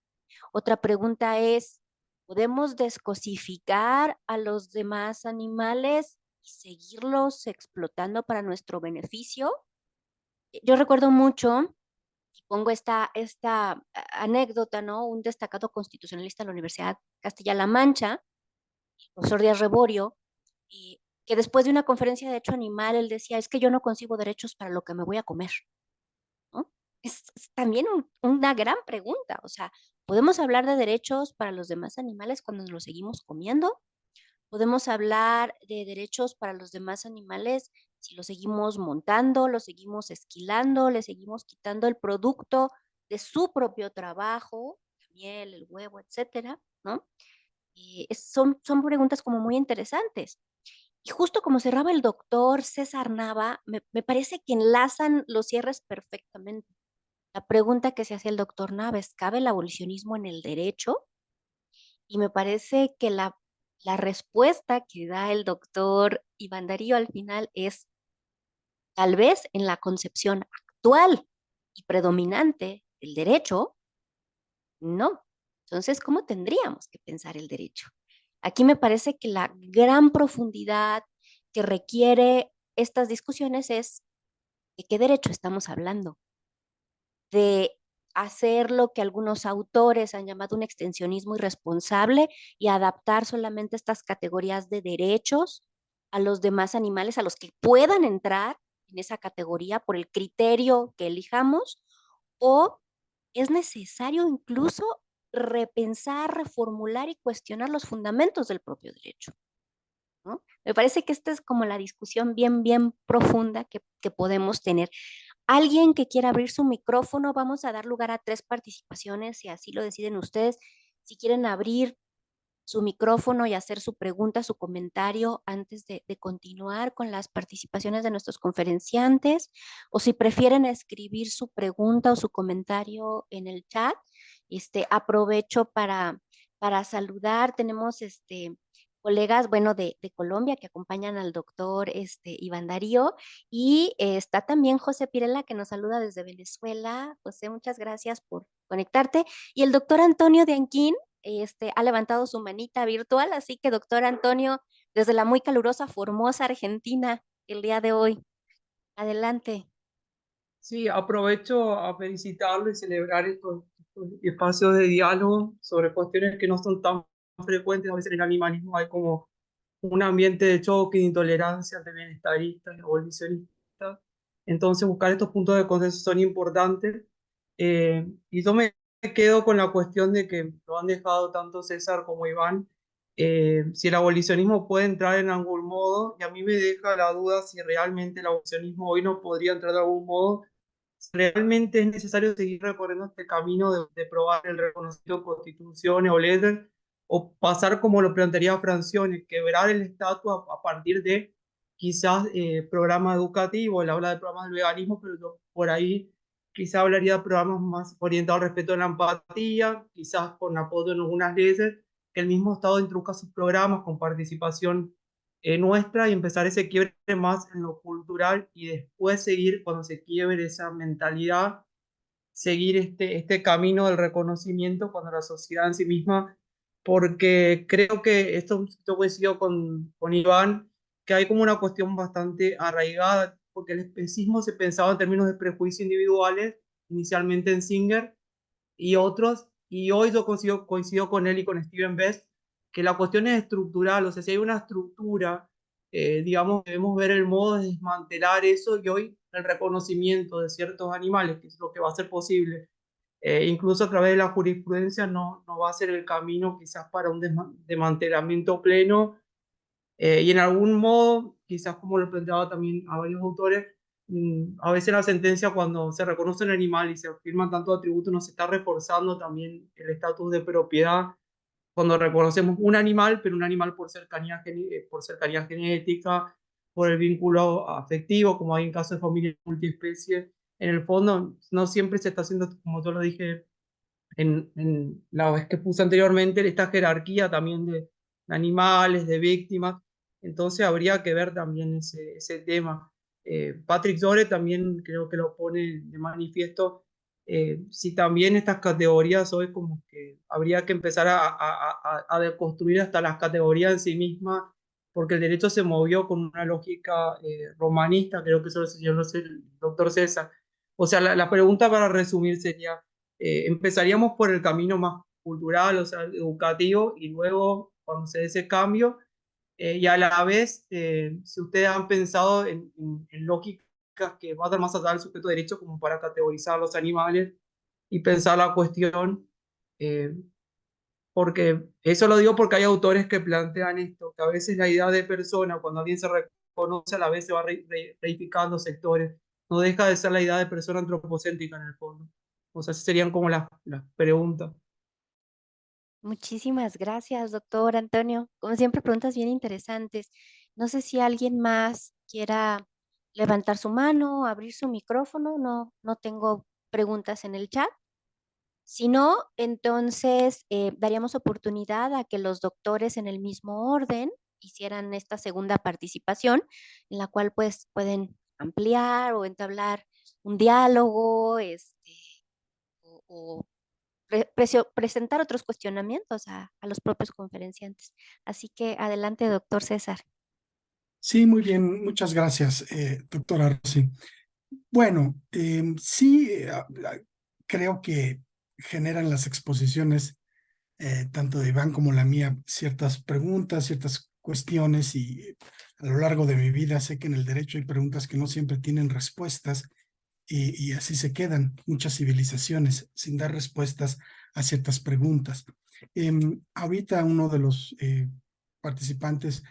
Otra pregunta es, ¿podemos descosificar a los demás animales y seguirlos explotando para nuestro beneficio? Yo recuerdo mucho, y pongo esta anécdota, ¿no? Un destacado constitucionalista de la Universidad Castilla-La Mancha, el profesor Díaz Reborio, que después de una conferencia de derecho animal, él decía, es que yo no consigo derechos para lo que me voy a comer, ¿no? Es también una gran pregunta, o sea, ¿podemos hablar de derechos para los demás animales cuando nos los seguimos comiendo? ¿Podemos hablar de derechos para los demás animales si los seguimos montando, los seguimos esquilando, les seguimos quitando el producto de su propio trabajo, la miel, el huevo, etcétera, ¿no? Son preguntas como muy interesantes. Y justo como cerraba el doctor César Nava, me parece que enlazan los cierres perfectamente. La pregunta que se hacía el doctor Nava es, ¿cabe el abolicionismo en el derecho? Y me parece que la respuesta que da el doctor Iván Darío al final es, tal vez en la concepción actual y predominante del derecho, no. Entonces, ¿cómo tendríamos que pensar el derecho? Aquí me parece que la gran profundidad que requiere estas discusiones es de qué derecho estamos hablando, de hacer lo que algunos autores han llamado un extensionismo irresponsable y adaptar solamente estas categorías de derechos a los demás animales, a los que puedan entrar en esa categoría por el criterio que elijamos, o es necesario incluso repensar, reformular y cuestionar los fundamentos del propio derecho, ¿no? Me parece que esta es como la discusión bien, bien profunda que podemos tener. Alguien que quiera abrir su micrófono, vamos a dar lugar a 3 participaciones, si así lo deciden ustedes. Si quieren abrir su micrófono y hacer su pregunta, su comentario antes de continuar con las participaciones de nuestros conferenciantes, o si prefieren escribir su pregunta o su comentario en el chat, aprovecho para saludar. Tenemos colegas, bueno, de Colombia que acompañan al doctor Iván Darío, y está también José Pirela, que nos saluda desde Venezuela. José, muchas gracias por conectarte. Y el doctor Antonio de Anquín ha levantado su manita virtual, así que doctor Antonio, desde la muy calurosa Formosa, Argentina, el día de hoy. Adelante. Sí, aprovecho a felicitarlo y celebrar estos espacios de diálogo sobre cuestiones que no son tan frecuentes. A veces en el animalismo hay como un ambiente de choque, de intolerancia de bienestaristas y abolicionistas. Entonces, buscar estos puntos de consenso son importantes. Y yo me quedo con la cuestión de que lo han dejado tanto César como Iván, si el abolicionismo puede entrar en algún modo, y a mí me deja la duda si realmente el abolicionismo hoy no podría entrar de algún modo, si realmente es necesario seguir recorriendo este camino de probar el reconocimiento de constituciones o leyes, o pasar como lo plantearía Francione, quebrar el estatus a partir de quizás programas educativos. Él habla de programas de veganismo, pero yo por ahí quizás hablaría de programas más orientados al respeto de la empatía, quizás con apoyo en algunas leyes, que el mismo Estado introduzca sus programas con participación nuestra, y empezar ese quiebre más en lo cultural, y después seguir, cuando se quiebre esa mentalidad, seguir este camino del reconocimiento cuando la sociedad en sí misma, porque creo que esto yo coincido con Iván, que hay como una cuestión bastante arraigada, porque el especismo se pensaba en términos de prejuicios individuales, inicialmente en Singer y otros, y hoy yo coincido con él y con Steven Best, que la cuestión es estructural. O sea, si hay una estructura, digamos, debemos ver el modo de desmantelar eso, y hoy el reconocimiento de ciertos animales, que es lo que va a ser posible, incluso a través de la jurisprudencia, no va a ser el camino quizás para un desmantelamiento pleno. Y en algún modo, quizás como lo planteaba también a varios autores, a veces la sentencia, cuando se reconoce un animal y se firman tantos atributos, nos está reforzando también el estatus de propiedad. Cuando reconocemos un animal, pero un animal por cercanía genética, por el vínculo afectivo, como hay en casos de familias multiespecies, en el fondo no siempre se está haciendo, como yo lo dije en la vez que puse anteriormente, esta jerarquía también de animales, de víctimas. Entonces habría que ver también ese tema. Patrick Zore también creo que lo pone de manifiesto. Si también estas categorías hoy, como que habría que empezar a deconstruir hasta las categorías en sí mismas, porque el derecho se movió con una lógica romanista, creo que eso lo señaló el doctor César. O sea, la pregunta para resumir sería, empezaríamos por el camino más cultural, o sea, educativo, y luego, cuando se dé ese cambio, y a la vez, si ustedes han pensado en lógicas que vayan más allá del sujeto de derecho, como para categorizar los animales y pensar la cuestión, eh, porque eso lo digo porque hay autores que plantean esto, que a veces la idea de persona, cuando alguien se reconoce, a la vez se va reificando sectores, no deja de ser la idea de persona antropocéntrica en el fondo. O sea, esas serían como las preguntas. Muchísimas gracias, doctor Antonio. Como siempre, preguntas bien interesantes. No sé si alguien más quiera levantar su mano, abrir su micrófono. No tengo preguntas en el chat. Si no, entonces daríamos oportunidad a que los doctores en el mismo orden hicieran esta segunda participación, en la cual pues pueden ampliar o entablar un diálogo, o presentar otros cuestionamientos a los propios conferenciantes. Así que adelante, doctor César. Sí, muy bien, muchas gracias, doctora Rosy. Bueno, sí, creo que generan las exposiciones, tanto de Iván como la mía, ciertas preguntas, ciertas cuestiones, y a lo largo de mi vida sé que en el derecho hay preguntas que no siempre tienen respuestas, y así se quedan muchas civilizaciones sin dar respuestas a ciertas preguntas. Ahorita uno de los participantes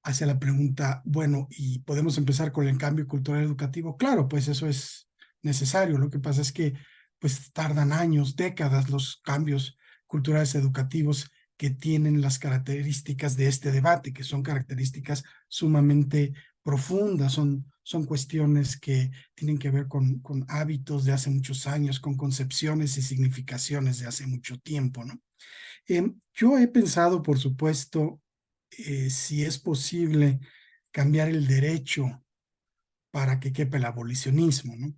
hacia la pregunta, bueno, ¿y podemos empezar con el cambio cultural educativo? Claro, pues eso es necesario. Lo que pasa es que pues tardan años, décadas los cambios culturales educativos que tienen las características de este debate, que son características sumamente profundas, son cuestiones que tienen que ver con hábitos de hace muchos años, con concepciones y significaciones de hace mucho tiempo, ¿no? Yo he pensado, por supuesto, si es posible cambiar el derecho para que quepa el abolicionismo, ¿no?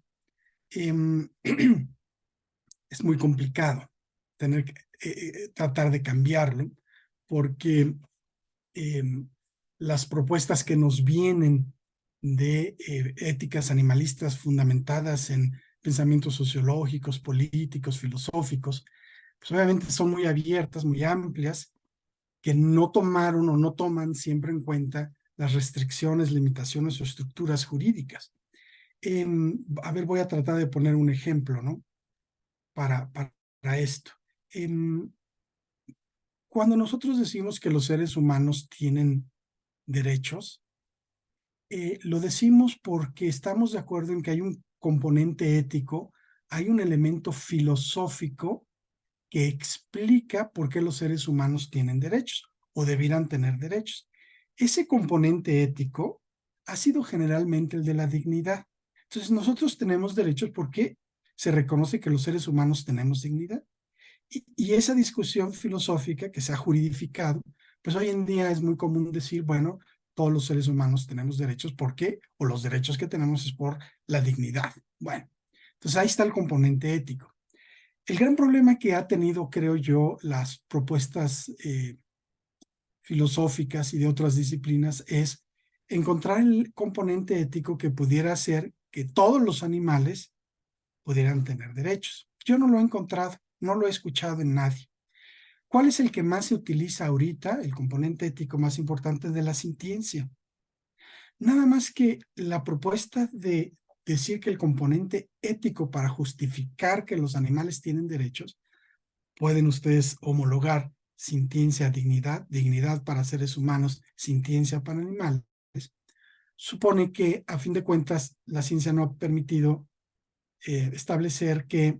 Es muy complicado tener que tratar de cambiarlo, porque las propuestas que nos vienen de éticas animalistas fundamentadas en pensamientos sociológicos, políticos, filosóficos, pues obviamente son muy abiertas, muy amplias, que no tomaron o no toman siempre en cuenta las restricciones, limitaciones o estructuras jurídicas. A ver, voy a tratar de poner un ejemplo, ¿no? Para esto. Cuando nosotros decimos que los seres humanos tienen derechos, lo decimos porque estamos de acuerdo en que hay un componente ético, hay un elemento filosófico que explica por qué los seres humanos tienen derechos o debieran tener derechos. Ese componente ético ha sido generalmente el de la dignidad. Entonces, nosotros tenemos derechos porque se reconoce que los seres humanos tenemos dignidad. Y esa discusión filosófica que se ha juridificado, pues hoy en día es muy común decir, bueno, todos los seres humanos tenemos derechos, ¿por qué? O los derechos que tenemos es por la dignidad. Bueno, entonces ahí está el componente ético. El gran problema que ha tenido, creo yo, las propuestas filosóficas y de otras disciplinas es encontrar el componente ético que pudiera hacer que todos los animales pudieran tener derechos. Yo no lo he encontrado, no lo he escuchado en nadie. ¿Cuál es el que más se utiliza ahorita? El componente ético más importante de la sintiencia. Nada más que la propuesta de decir que el componente ético para justificar que los animales tienen derechos, pueden ustedes homologar sintiencia, dignidad, dignidad para seres humanos, sintiencia para animales, supone que a fin de cuentas la ciencia no ha permitido establecer que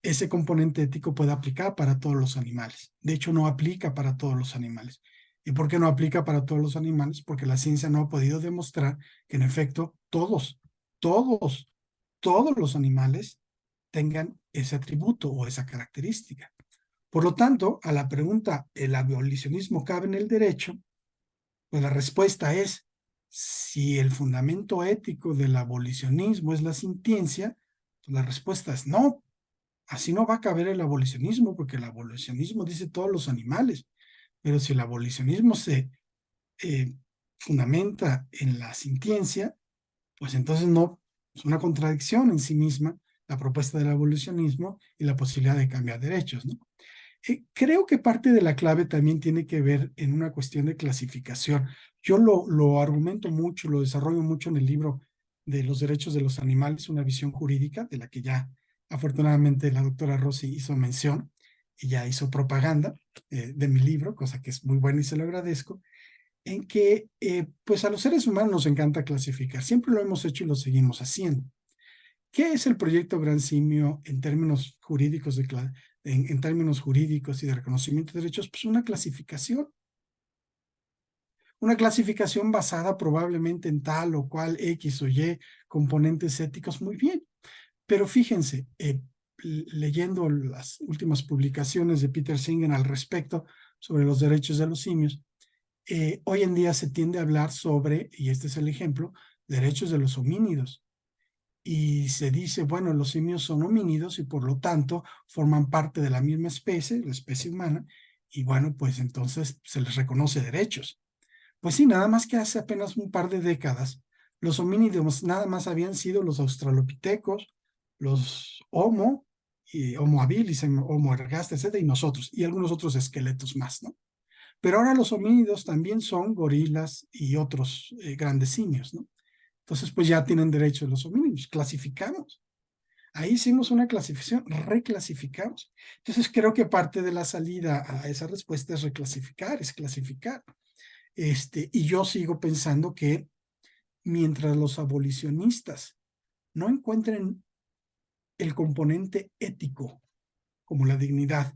ese componente ético puede aplicar para todos los animales. De hecho, no aplica para todos los animales. ¿Y por qué no aplica para todos los animales? Porque la ciencia no ha podido demostrar que en efecto todos los animales tengan ese atributo o esa característica. Por lo tanto, a la pregunta, ¿el abolicionismo cabe en el derecho? Pues la respuesta es, si el fundamento ético del abolicionismo es la sintiencia, pues la respuesta es no. Así no va a caber el abolicionismo, porque el abolicionismo dice todos los animales, pero si el abolicionismo se fundamenta en la sintiencia, pues entonces no, es una contradicción en sí misma la propuesta del abolicionismo y la posibilidad de cambiar derechos, ¿no? Creo que parte de la clave también tiene que ver en una cuestión de clasificación. Yo lo argumento mucho, lo desarrollo mucho en el libro de los derechos de los animales, una visión jurídica, de la que ya afortunadamente la doctora Rosy hizo mención y ya hizo propaganda de mi libro, cosa que es muy buena y se lo agradezco, en que pues a los seres humanos nos encanta clasificar, siempre lo hemos hecho y lo seguimos haciendo. ¿Qué es el proyecto Gran Simio en términos jurídicos en términos jurídicos y de reconocimiento de derechos? Pues una clasificación basada probablemente en tal o cual X o Y componentes éticos, muy bien. Pero fíjense, leyendo las últimas publicaciones de Peter Singer al respecto sobre los derechos de los simios, hoy en día se tiende a hablar sobre, y este es el ejemplo, derechos de los homínidos. Y se dice, bueno, los simios son homínidos y por lo tanto forman parte de la misma especie, la especie humana, y bueno, pues entonces se les reconoce derechos. Pues sí, nada más que hace apenas un par de décadas, los homínidos nada más habían sido los australopitecos, los Homo, y Homo habilis, Homo ergaster, etcétera, y nosotros, y algunos otros esqueletos más, ¿no? Pero ahora los homínidos también son gorilas y otros grandes simios, ¿no? Entonces, pues ya tienen derecho los homínidos, clasificamos. Ahí hicimos una clasificación, reclasificamos. Entonces, creo que parte de la salida a esa respuesta es reclasificar, es clasificar. Y yo sigo pensando que mientras los abolicionistas no encuentren el componente ético como la dignidad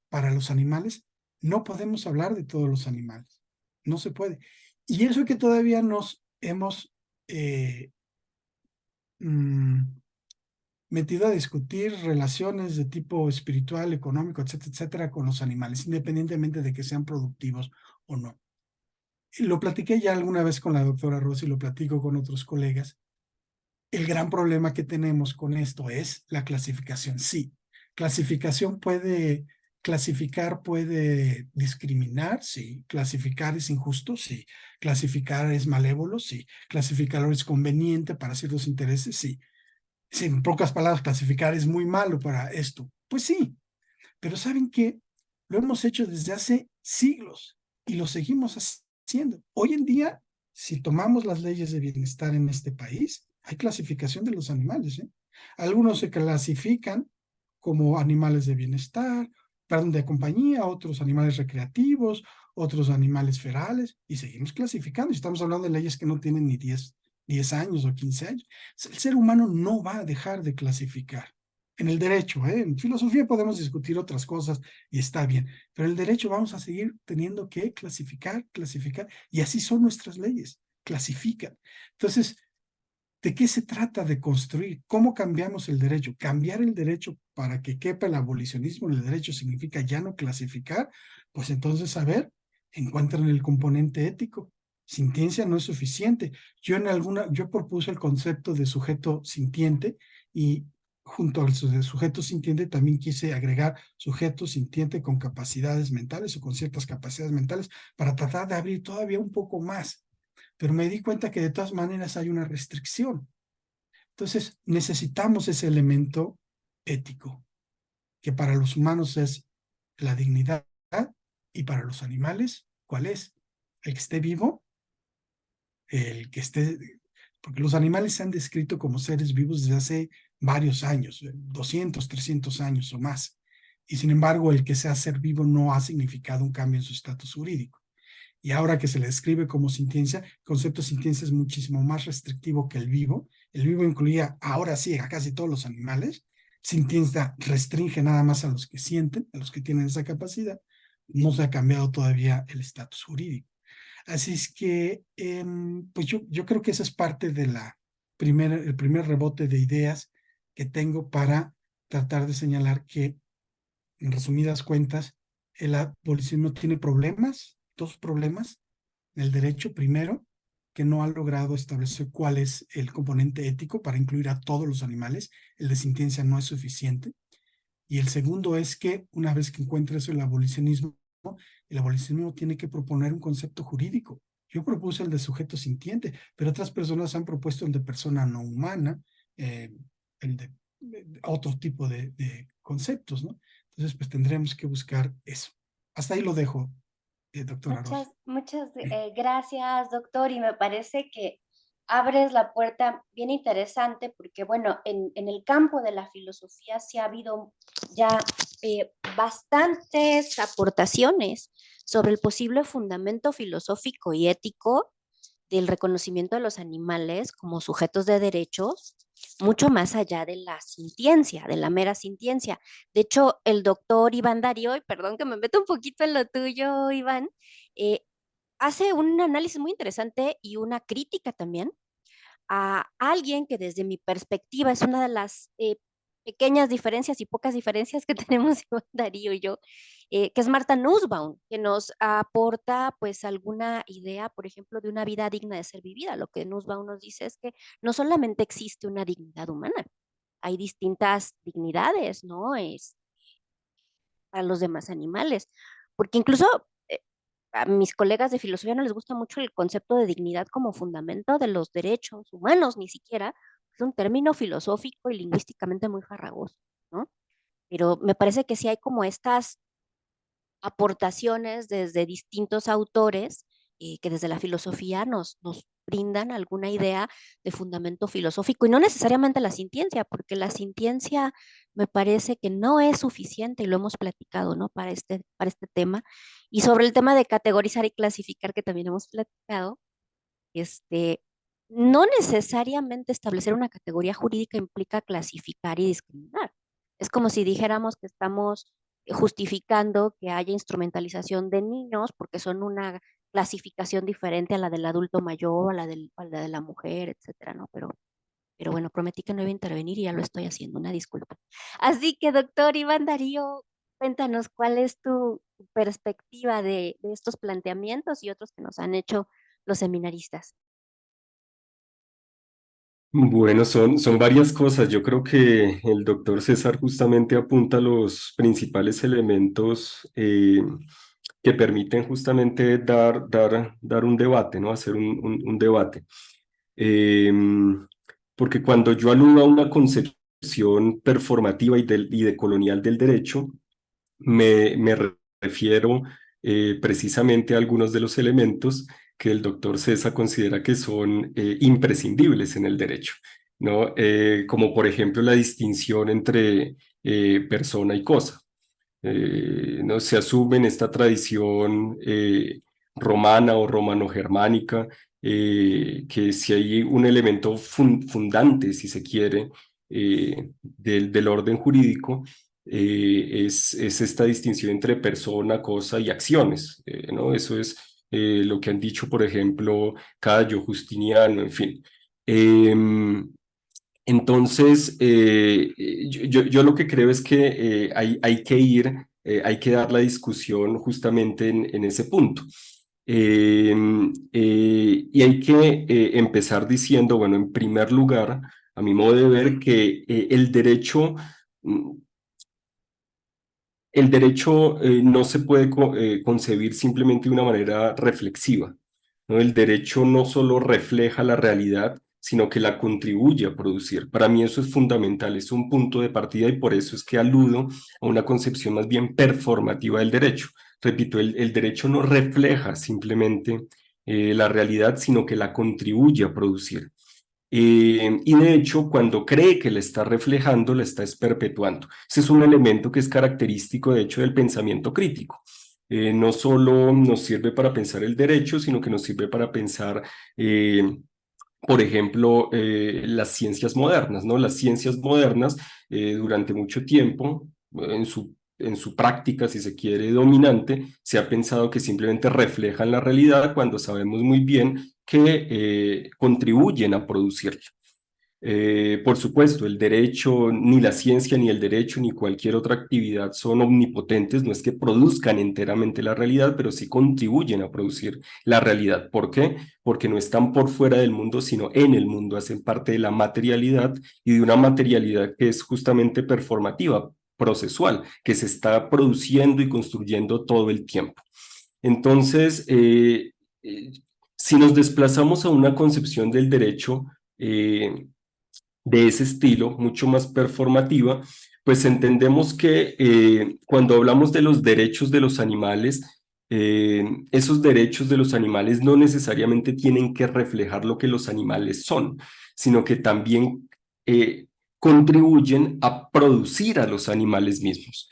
para los animales, no podemos hablar de todos los animales. No se puede. Y eso que todavía nos hemos metido a discutir relaciones de tipo espiritual, económico, etcétera, etcétera, con los animales, independientemente de que sean productivos o no. Lo platiqué ya alguna vez con la doctora Rossi, lo platico con otros colegas. El gran problema que tenemos con esto es la clasificación. Sí, clasificar puede discriminar, sí. Clasificar es injusto, sí. Clasificar es malévolo, sí. Clasificar es conveniente para ciertos intereses, sí. Sí, en pocas palabras, clasificar es muy malo para esto. Pues sí, pero ¿saben qué? Lo hemos hecho desde hace siglos y lo seguimos haciendo. Hoy en día, si tomamos las leyes de bienestar en este país, hay clasificación de los animales, ¿eh? Algunos se clasifican como animales de bienestar, perdón, de compañía, otros animales recreativos, otros animales ferales, y seguimos clasificando. Y estamos hablando de leyes que no tienen ni 10 años o 15 años. El ser humano no va a dejar de clasificar. En el derecho, en filosofía podemos discutir otras cosas y está bien, pero el derecho vamos a seguir teniendo que clasificar, clasificar, y así son nuestras leyes, clasifican. Entonces, ¿de qué se trata de construir? ¿Cómo cambiamos el derecho? Cambiar el derecho para que quepa el abolicionismo en el derecho significa ya no clasificar, pues entonces, a ver, encuentran el componente ético. Sintiencia no es suficiente. Yo propuse el concepto de sujeto sintiente y junto al sujeto sintiente también quise agregar sujeto sintiente con capacidades mentales o con ciertas capacidades mentales para tratar de abrir todavía un poco más. Pero me di cuenta que de todas maneras hay una restricción. Entonces necesitamos ese elemento ético, que para los humanos es la dignidad y para los animales, ¿cuál es? El que esté vivo, el que esté, porque los animales se han descrito como seres vivos desde hace varios años, 200, 300 años o más. Y sin embargo, el que sea ser vivo no ha significado un cambio en su estatus jurídico. Y ahora que se le describe como sintiencia, el concepto de sintiencia es muchísimo más restrictivo que el vivo. El vivo incluía, ahora sí, a casi todos los animales. Sintiencia restringe nada más a los que sienten, a los que tienen esa capacidad. No se ha cambiado todavía el estatus jurídico. Así es que, pues yo creo que esa es parte de el primer rebote de ideas que tengo para tratar de señalar que, en resumidas cuentas, el abolicionismo tiene problemas, dos problemas. El derecho, primero, que no ha logrado establecer cuál es el componente ético para incluir a todos los animales. El de sintiencia no es suficiente. Y el segundo es que una vez que encuentre eso el abolicionismo tiene que proponer un concepto jurídico. Yo propuse el de sujeto sintiente, pero otras personas han propuesto el de persona no humana, el de otro tipo de conceptos, ¿no? Entonces, pues tendremos que buscar eso. Hasta ahí lo dejo, doctora Rosa. Muchas gracias, doctor. Y me parece que abres la puerta bien interesante porque, bueno, en el campo de la filosofía sí ha habido ya bastantes aportaciones sobre el posible fundamento filosófico y ético del reconocimiento de los animales como sujetos de derechos, mucho más allá de la sintiencia, de la mera sintiencia. De hecho, el doctor Iván Darío, y perdón que me meto un poquito en lo tuyo, Iván, eh, hace un análisis muy interesante y una crítica también a alguien que desde mi perspectiva es una de las pequeñas diferencias y pocas diferencias que tenemos Iván Darío y yo, que es Martha Nussbaum, que nos aporta pues alguna idea, por ejemplo, de una vida digna de ser vivida. Lo que Nussbaum nos dice es que no solamente existe una dignidad humana, hay distintas dignidades, ¿no? A los demás animales, porque incluso a mis colegas de filosofía no les gusta mucho el concepto de dignidad como fundamento de los derechos humanos, ni siquiera es un término filosófico y lingüísticamente muy farragoso, ¿no? Pero me parece que sí hay como estas aportaciones desde distintos autores que desde la filosofía nos brindan alguna idea de fundamento filosófico y no necesariamente la sintiencia, porque la sintiencia me parece que no es suficiente y lo hemos platicado, ¿no? Para este tema. Y sobre el tema de categorizar y clasificar, que también hemos platicado, este, no necesariamente establecer una categoría jurídica implica clasificar y discriminar. Es como si dijéramos que estamos justificando que haya instrumentalización de niños porque son una clasificación diferente a la del adulto mayor, a la de la mujer, etcétera, ¿no? Pero bueno, prometí que no iba a intervenir y ya lo estoy haciendo, una disculpa. Así que, doctor Iván Darío, cuéntanos cuál es tu perspectiva de estos planteamientos y otros que nos han hecho los seminaristas. Bueno, son varias cosas. Yo creo que el doctor César justamente apunta los principales elementos que permiten justamente dar un debate, ¿no? Hacer un debate. Eh, Porque cuando yo aludo a una concepción performativa y de colonial del derecho, me refiero precisamente a algunos de los elementos que el doctor César considera que son imprescindibles en el derecho, ¿no? Como por ejemplo la distinción entre persona y cosa. ¿No? Se asume en esta tradición romana o romano-germánica que si hay un elemento fundante, si se quiere, del orden jurídico, es esta distinción entre persona, cosa y acciones, ¿no? Eso es lo que han dicho, por ejemplo, Cayo, Justiniano, en fin. Entonces, yo lo que creo es que hay que hay que dar la discusión justamente en ese punto. Y hay que empezar diciendo, bueno, en primer lugar, a mi modo de ver, que mm, el derecho no se puede concebir simplemente de una manera reflexiva, ¿no? El derecho no solo refleja la realidad, sino que la contribuye a producir. Para mí eso es fundamental, es un punto de partida y por eso es que aludo a una concepción más bien performativa del derecho. Repito, el derecho no refleja simplemente la realidad, sino que la contribuye a producir. Y de hecho, cuando cree que la está reflejando, la está perpetuando. Ese es un elemento que es característico, de hecho, del pensamiento crítico. No solo nos sirve para pensar el derecho, sino que nos sirve para pensar, por ejemplo, las ciencias modernas, ¿no? Las ciencias modernas, durante mucho tiempo, en su práctica, si se quiere, dominante, se ha pensado que simplemente reflejan la realidad cuando sabemos muy bien que contribuyen a producirla. Por supuesto, el derecho, ni la ciencia, ni el derecho, ni cualquier otra actividad son omnipotentes, no es que produzcan enteramente la realidad, pero sí contribuyen a producir la realidad. ¿Por qué? Porque no están por fuera del mundo, sino en el mundo, hacen parte de la materialidad y de una materialidad que es justamente performativa, procesual, que se está produciendo y construyendo todo el tiempo. Entonces, si nos desplazamos a una concepción del derecho de ese estilo, mucho más performativa, pues entendemos que cuando hablamos de los derechos de los animales, esos derechos de los animales no necesariamente tienen que reflejar lo que los animales son, sino que también contribuyen a producir a los animales mismos.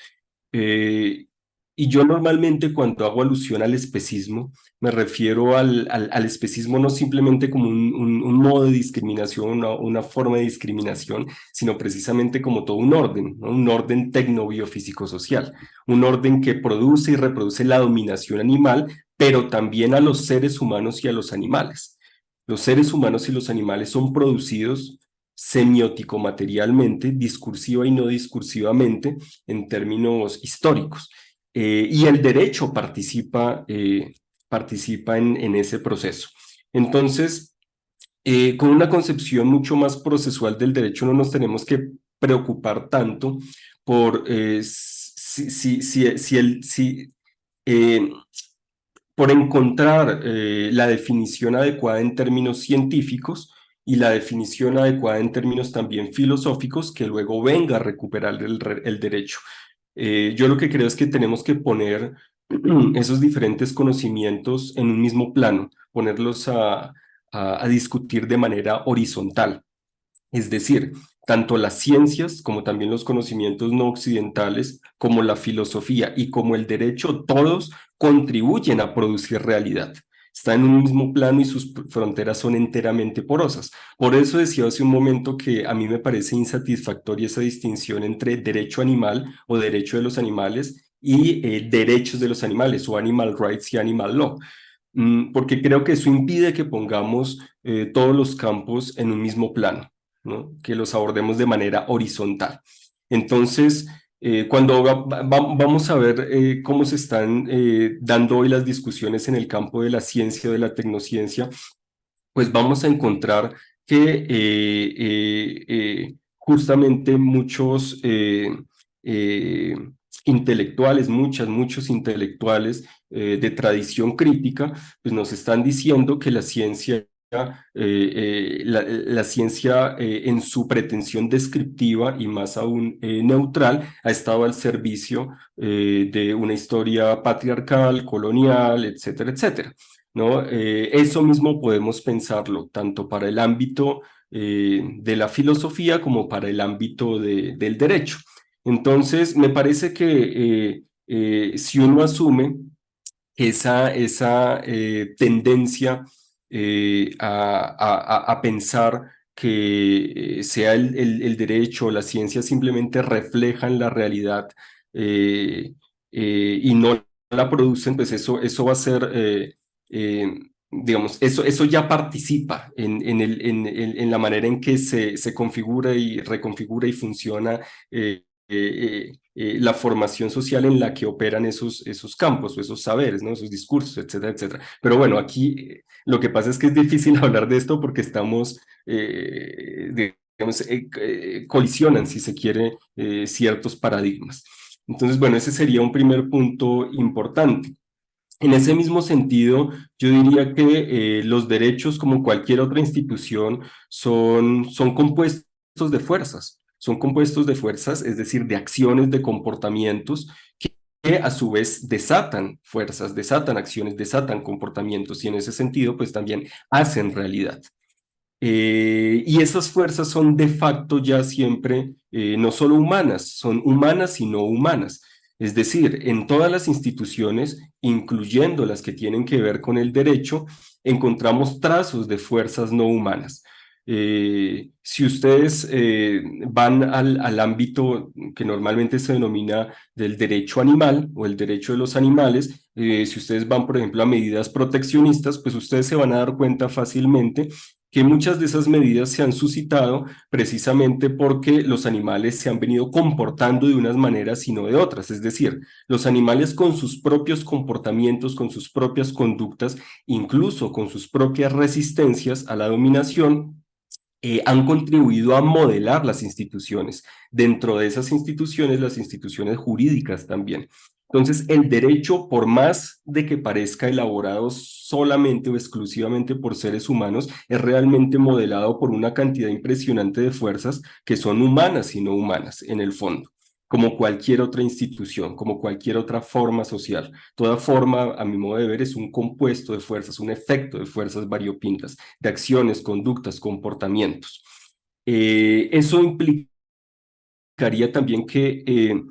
Y yo normalmente cuando hago alusión al especismo, me refiero al especismo no simplemente como un modo de discriminación, una forma de discriminación, sino precisamente como todo un orden, ¿no? Un orden tecnobiofísico-social, un orden que produce y reproduce la dominación animal, pero también a los seres humanos y a los animales. Los seres humanos y los animales son producidos semiótico materialmente, discursiva y no discursivamente, en términos históricos. Y el derecho participa en ese proceso. Entonces, con una concepción mucho más procesual del derecho no nos tenemos que preocupar tanto por por encontrar la definición adecuada en términos científicos y la definición adecuada en términos también filosóficos que luego venga a recuperar el derecho. Yo lo que creo es que tenemos que poner esos diferentes conocimientos en un mismo plano, ponerlos a discutir de manera horizontal. Es decir, tanto las ciencias como también los conocimientos no occidentales, como la filosofía y como el derecho, todos contribuyen a producir realidad. Están en un mismo plano y sus fronteras son enteramente porosas. Por eso decía hace un momento que a mí me parece insatisfactoria esa distinción entre derecho animal o derecho de los animales y derechos de los animales o animal rights y animal law. Porque creo que eso impide que pongamos todos los campos en un mismo plano, ¿no? Que los abordemos de manera horizontal. Entonces, cuando vamos a ver cómo se están dando hoy las discusiones en el campo de la ciencia, de la tecnociencia, pues vamos a encontrar que justamente muchos intelectuales, muchos intelectuales de tradición crítica, pues nos están diciendo que la ciencia la ciencia en su pretensión descriptiva y más aún neutral ha estado al servicio de una historia patriarcal, colonial, etcétera, etcétera, ¿no? Eso mismo podemos pensarlo tanto para el ámbito de la filosofía como para el ámbito del derecho. Entonces, me parece que si uno asume esa tendencia a pensar que sea el derecho o la ciencia simplemente reflejan la realidad y no la producen, pues eso va a ser, digamos, eso ya participa en la manera en que se configura y reconfigura y funciona la formación social en la que operan esos campos o esos saberes, ¿no? Esos discursos, etcétera, etcétera. Pero bueno, aquí lo que pasa es que es difícil hablar de esto porque estamos, digamos, colisionan, si se quiere, ciertos paradigmas. Entonces, bueno, ese sería un primer punto importante. En ese mismo sentido, yo diría que los derechos, como cualquier otra institución, son compuestos de fuerzas. Son compuestos de fuerzas, es decir, de acciones, de comportamientos que a su vez desatan fuerzas, desatan acciones, desatan comportamientos y en ese sentido, pues también hacen realidad. Y esas fuerzas son de facto ya siempre no solo humanas, son humanas y no humanas. Es decir, en todas las instituciones, incluyendo las que tienen que ver con el derecho, encontramos trazos de fuerzas no humanas. Si ustedes van al ámbito que normalmente se denomina del derecho animal o el derecho de los animales, si ustedes van, por ejemplo, a medidas proteccionistas, pues ustedes se van a dar cuenta fácilmente que muchas de esas medidas se han suscitado precisamente porque los animales se han venido comportando de unas maneras y no de otras. Es decir, los animales con sus propios comportamientos, con sus propias conductas, incluso con sus propias resistencias a la dominación, han contribuido a modelar las instituciones. Dentro de esas instituciones, las instituciones jurídicas también. Entonces, el derecho, por más de que parezca elaborado solamente o exclusivamente por seres humanos, es realmente modelado por una cantidad impresionante de fuerzas que son humanas y no humanas en el fondo, como cualquier otra institución, como cualquier otra forma social. Toda forma, a mi modo de ver, es un compuesto de fuerzas, un efecto de fuerzas variopintas, de acciones, conductas, comportamientos. Eso implicaría también que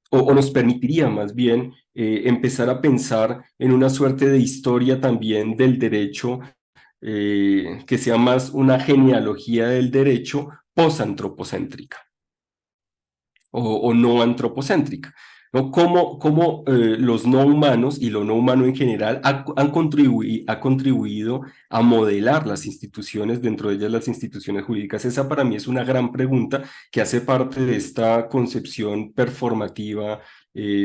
o nos permitiría más bien empezar a pensar en una suerte de historia también del derecho que sea más una genealogía del derecho posantropocéntrica o no antropocéntrica. ¿no? Cómo los no humanos y lo no humano en general ha contribuido a modelar las instituciones, dentro de ellas las instituciones jurídicas. Esa para mí es una gran pregunta que hace parte de esta concepción performativa,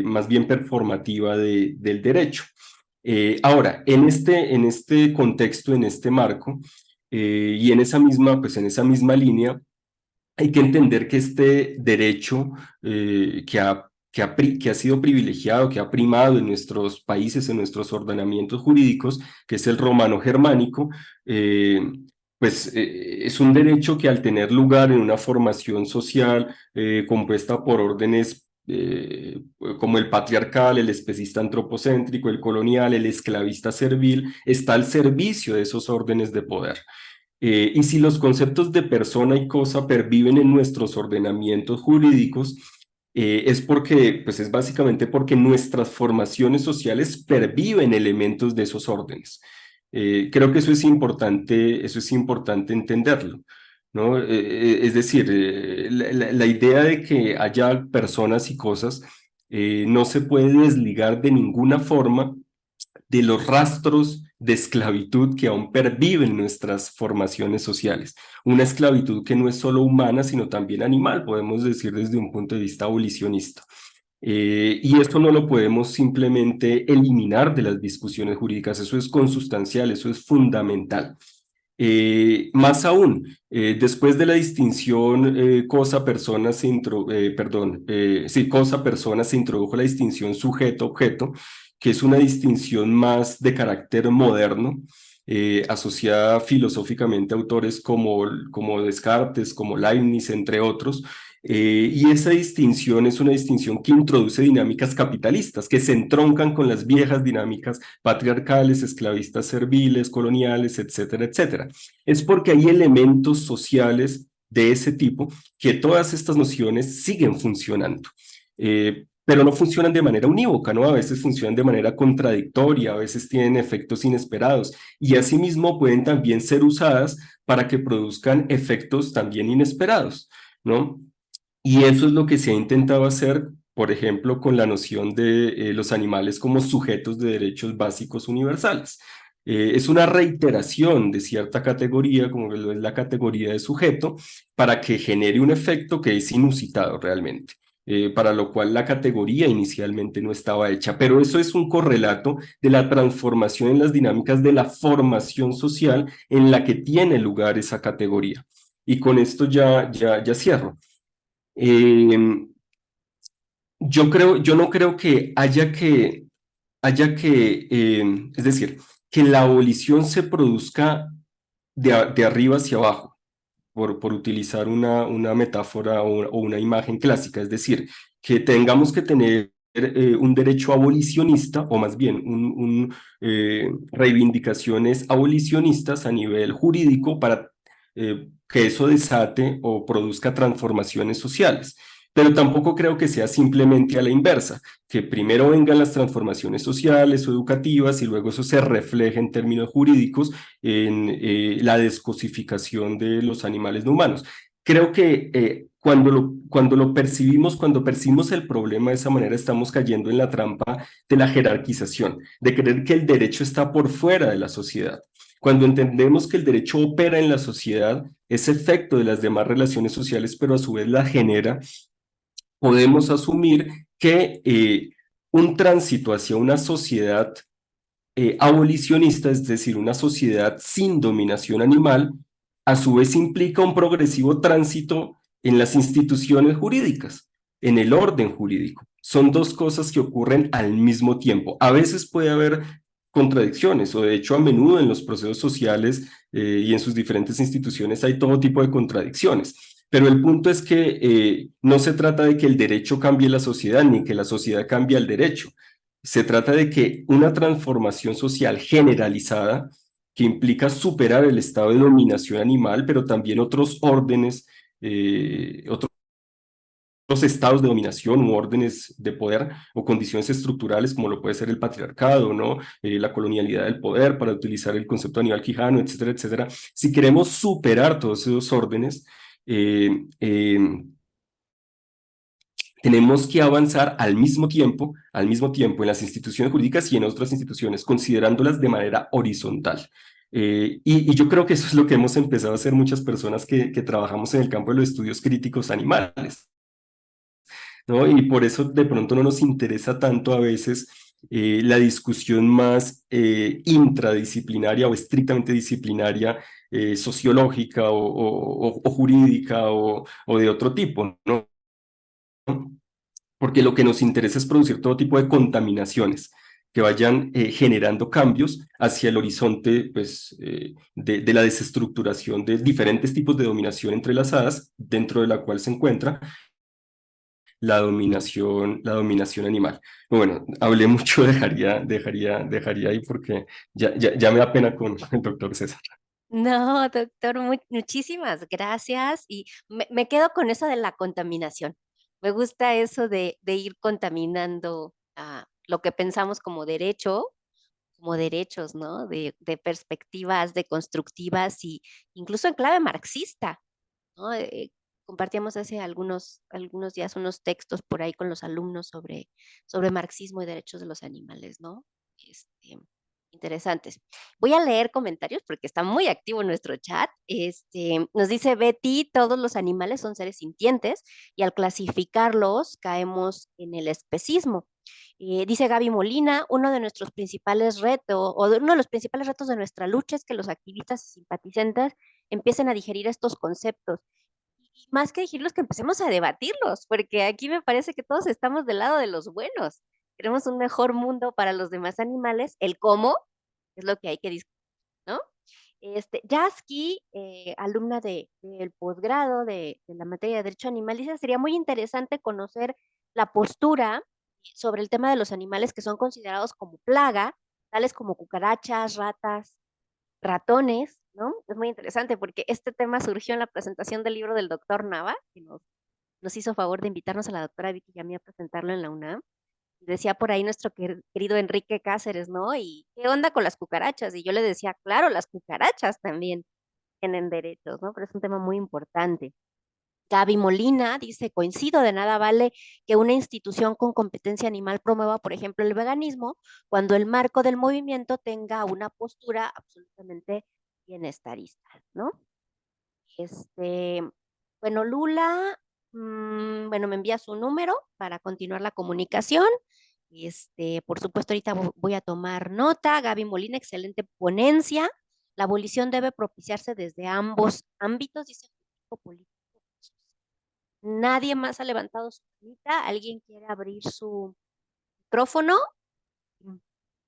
más bien performativa del derecho. Ahora, en este contexto, en este marco, y pues en esa misma línea, hay que entender que este derecho que ha sido privilegiado, que ha primado en nuestros países, en nuestros ordenamientos jurídicos, que es el romano-germánico, es un derecho que, al tener lugar en una formación social compuesta por órdenes como el patriarcal, el especista antropocéntrico, el colonial, el esclavista servil, está al servicio de esos órdenes de poder. Y si los conceptos de persona y cosa perviven en nuestros ordenamientos jurídicos, pues es básicamente porque nuestras formaciones sociales perviven elementos de esos órdenes. Creo que eso es importante entenderlo, ¿no? Es decir, la idea de que haya personas y cosas no se puede desligar de ninguna forma de los rastros de esclavitud que aún perviven en nuestras formaciones sociales. Una esclavitud que no es solo humana, sino también animal, podemos decir desde un punto de vista abolicionista. Y esto no lo podemos simplemente eliminar de las discusiones jurídicas, eso es consustancial, eso es fundamental. Más aún, después de la distinción cosa-persona cosa-persona se introdujo la distinción sujeto-objeto, que es una distinción más de carácter moderno, asociada filosóficamente a autores como Descartes, como Leibniz, entre otros. Y esa distinción es una distinción que introduce dinámicas capitalistas, que se entroncan con las viejas dinámicas patriarcales, esclavistas serviles, coloniales, etcétera, etcétera. Es porque hay elementos sociales de ese tipo que todas estas nociones siguen funcionando. Pero no funcionan de manera unívoca, ¿no? A veces funcionan de manera contradictoria, a veces tienen efectos inesperados, y asimismo pueden también ser usadas para que produzcan efectos también inesperados, ¿no? Y eso es lo que se ha intentado hacer, por ejemplo, con la noción de los animales como sujetos de derechos básicos universales. Es una reiteración de cierta categoría, como lo es la categoría de sujeto, para que genere un efecto que es inusitado realmente. Para lo cual la categoría inicialmente no estaba hecha, pero eso es un correlato de la transformación en las dinámicas de la formación social en la que tiene lugar esa categoría. Y con esto ya cierro. Yo no creo que es decir, que la abolición se produzca de arriba hacia abajo, por utilizar una metáfora o una imagen clásica, es decir, que tengamos que tener un derecho abolicionista, o más bien reivindicaciones abolicionistas a nivel jurídico para que eso desate o produzca transformaciones sociales. Pero tampoco creo que sea simplemente a la inversa, que primero vengan las transformaciones sociales o educativas y luego eso se refleje en términos jurídicos en la descosificación de los animales no humanos. Creo que cuando percibimos el problema de esa manera, estamos cayendo en la trampa de la jerarquización, de creer que el derecho está por fuera de la sociedad. Cuando entendemos que el derecho opera en la sociedad, es efecto de las demás relaciones sociales, pero a su vez la genera, podemos asumir que un tránsito hacia una sociedad abolicionista, es decir, una sociedad sin dominación animal, a su vez implica un progresivo tránsito en las instituciones jurídicas, en el orden jurídico. Son dos cosas que ocurren al mismo tiempo. A veces puede haber contradicciones, o de hecho a menudo en los procesos sociales y en sus diferentes instituciones hay todo tipo de contradicciones. Pero el punto es que no se trata de que el derecho cambie la sociedad, ni que la sociedad cambie el derecho. Se trata de que una transformación social generalizada, que implica superar el estado de dominación animal, pero también otros órdenes, otros estados de dominación u órdenes de poder o condiciones estructurales, como lo puede ser el patriarcado, ¿no? La colonialidad del poder, para utilizar el concepto de Aníbal Quijano, etcétera, etcétera. Si queremos superar todos esos órdenes, tenemos que avanzar al mismo tiempo en las instituciones jurídicas y en otras instituciones, considerándolas de manera horizontal. Y yo creo que eso es lo que hemos empezado a hacer muchas personas que trabajamos en el campo de los estudios críticos animales, ¿no? Y por eso de pronto no nos interesa tanto a veces la discusión más intradisciplinaria o estrictamente disciplinaria, sociológica o jurídica o de otro tipo, ¿no? Porque lo que nos interesa es producir todo tipo de contaminaciones que vayan generando cambios hacia el horizonte pues, de la desestructuración de diferentes tipos de dominación entrelazadas, dentro de la cual se encuentra la dominación animal. Bueno, hablé mucho, dejaría ahí porque ya me da pena con el doctor César. No, doctor, muchísimas gracias. Y me quedo con eso de la contaminación. Me gusta eso de ir contaminando lo que pensamos como derecho, como derechos, ¿no? De perspectivas deconstructivas y incluso en clave marxista, ¿no? Compartíamos hace algunos días unos textos por ahí con los alumnos sobre marxismo y derechos de los animales, ¿no? Este, interesantes. Voy a leer comentarios porque está muy activo nuestro chat. Nos dice Betty, todos los animales son seres sintientes y al clasificarlos caemos en el especismo. Dice Gaby Molina, uno de nuestros principales retos, o uno de los principales retos de nuestra lucha es que los activistas y simpatizantes empiecen a digerir estos conceptos. Y más que digerirlos, que empecemos a debatirlos, porque aquí me parece que todos estamos del lado de los buenos. Queremos un mejor mundo para los demás animales. El cómo es lo que hay que discutir, ¿no? Yasky, alumna del posgrado de la materia de Derecho Animal, dice, sería muy interesante conocer la postura sobre el tema de los animales que son considerados como plaga, tales como cucarachas, ratas, ratones, ¿no? Es muy interesante porque este tema surgió en la presentación del libro del doctor Nava, que nos hizo favor de invitarnos a la doctora Vicky y a mí a presentarlo en la UNAM. Decía por ahí nuestro querido Enrique Cáceres, ¿no? ¿Y qué onda con las cucarachas? Y yo le decía, claro, las cucarachas también tienen derechos, ¿no? Pero es un tema muy importante. Gaby Molina dice, coincido, de nada vale que una institución con competencia animal promueva, por ejemplo, el veganismo, cuando el marco del movimiento tenga una postura absolutamente bienestarista, ¿no? Este, bueno, Lula, bueno, me envía su número para continuar la comunicación. Por supuesto, ahorita voy a tomar nota. Gaby Molina, excelente ponencia. La abolición debe propiciarse desde ambos ámbitos, dice político. Nadie más ha levantado su manita. ¿Alguien quiere abrir su micrófono?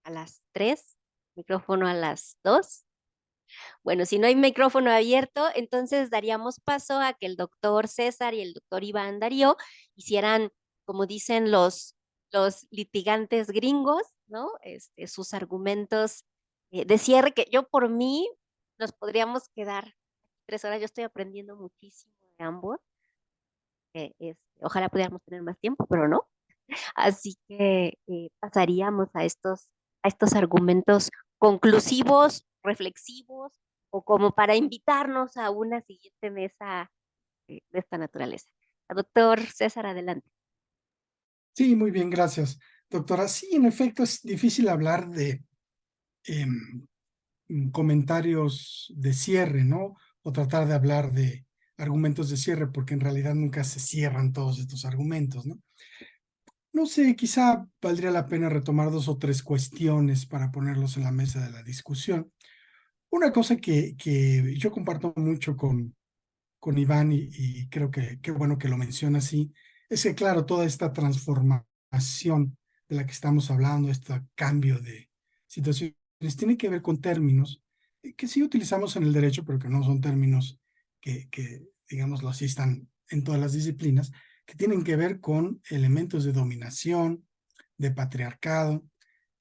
A las 3, micrófono a las 2. Bueno, si no hay micrófono abierto, entonces daríamos paso a que el doctor César y el doctor Iván Darío hicieran, como dicen los litigantes gringos, ¿no? Sus argumentos de cierre, que yo por mí nos podríamos quedar 3 horas. Yo estoy aprendiendo muchísimo de ambos. Ojalá pudiéramos tener más tiempo, pero no. Así que pasaríamos a estos argumentos conclusivos, reflexivos, o como para invitarnos a una siguiente mesa de esta naturaleza. Doctor César, adelante. Sí, muy bien, gracias, doctora. Sí, en efecto, es difícil hablar de comentarios de cierre, ¿no? O tratar de hablar de argumentos de cierre, porque en realidad nunca se cierran todos estos argumentos, ¿no? No sé, quizá valdría la pena retomar 2 o 3 cuestiones para ponerlos en la mesa de la discusión. Una cosa que yo comparto mucho con Iván y creo que qué bueno que lo menciona así, es que claro, toda esta transformación de la que estamos hablando, este cambio de situaciones, tiene que ver con términos que sí utilizamos en el derecho, pero que no son términos que digámoslo así, están en todas las disciplinas, que tienen que ver con elementos de dominación, de patriarcado,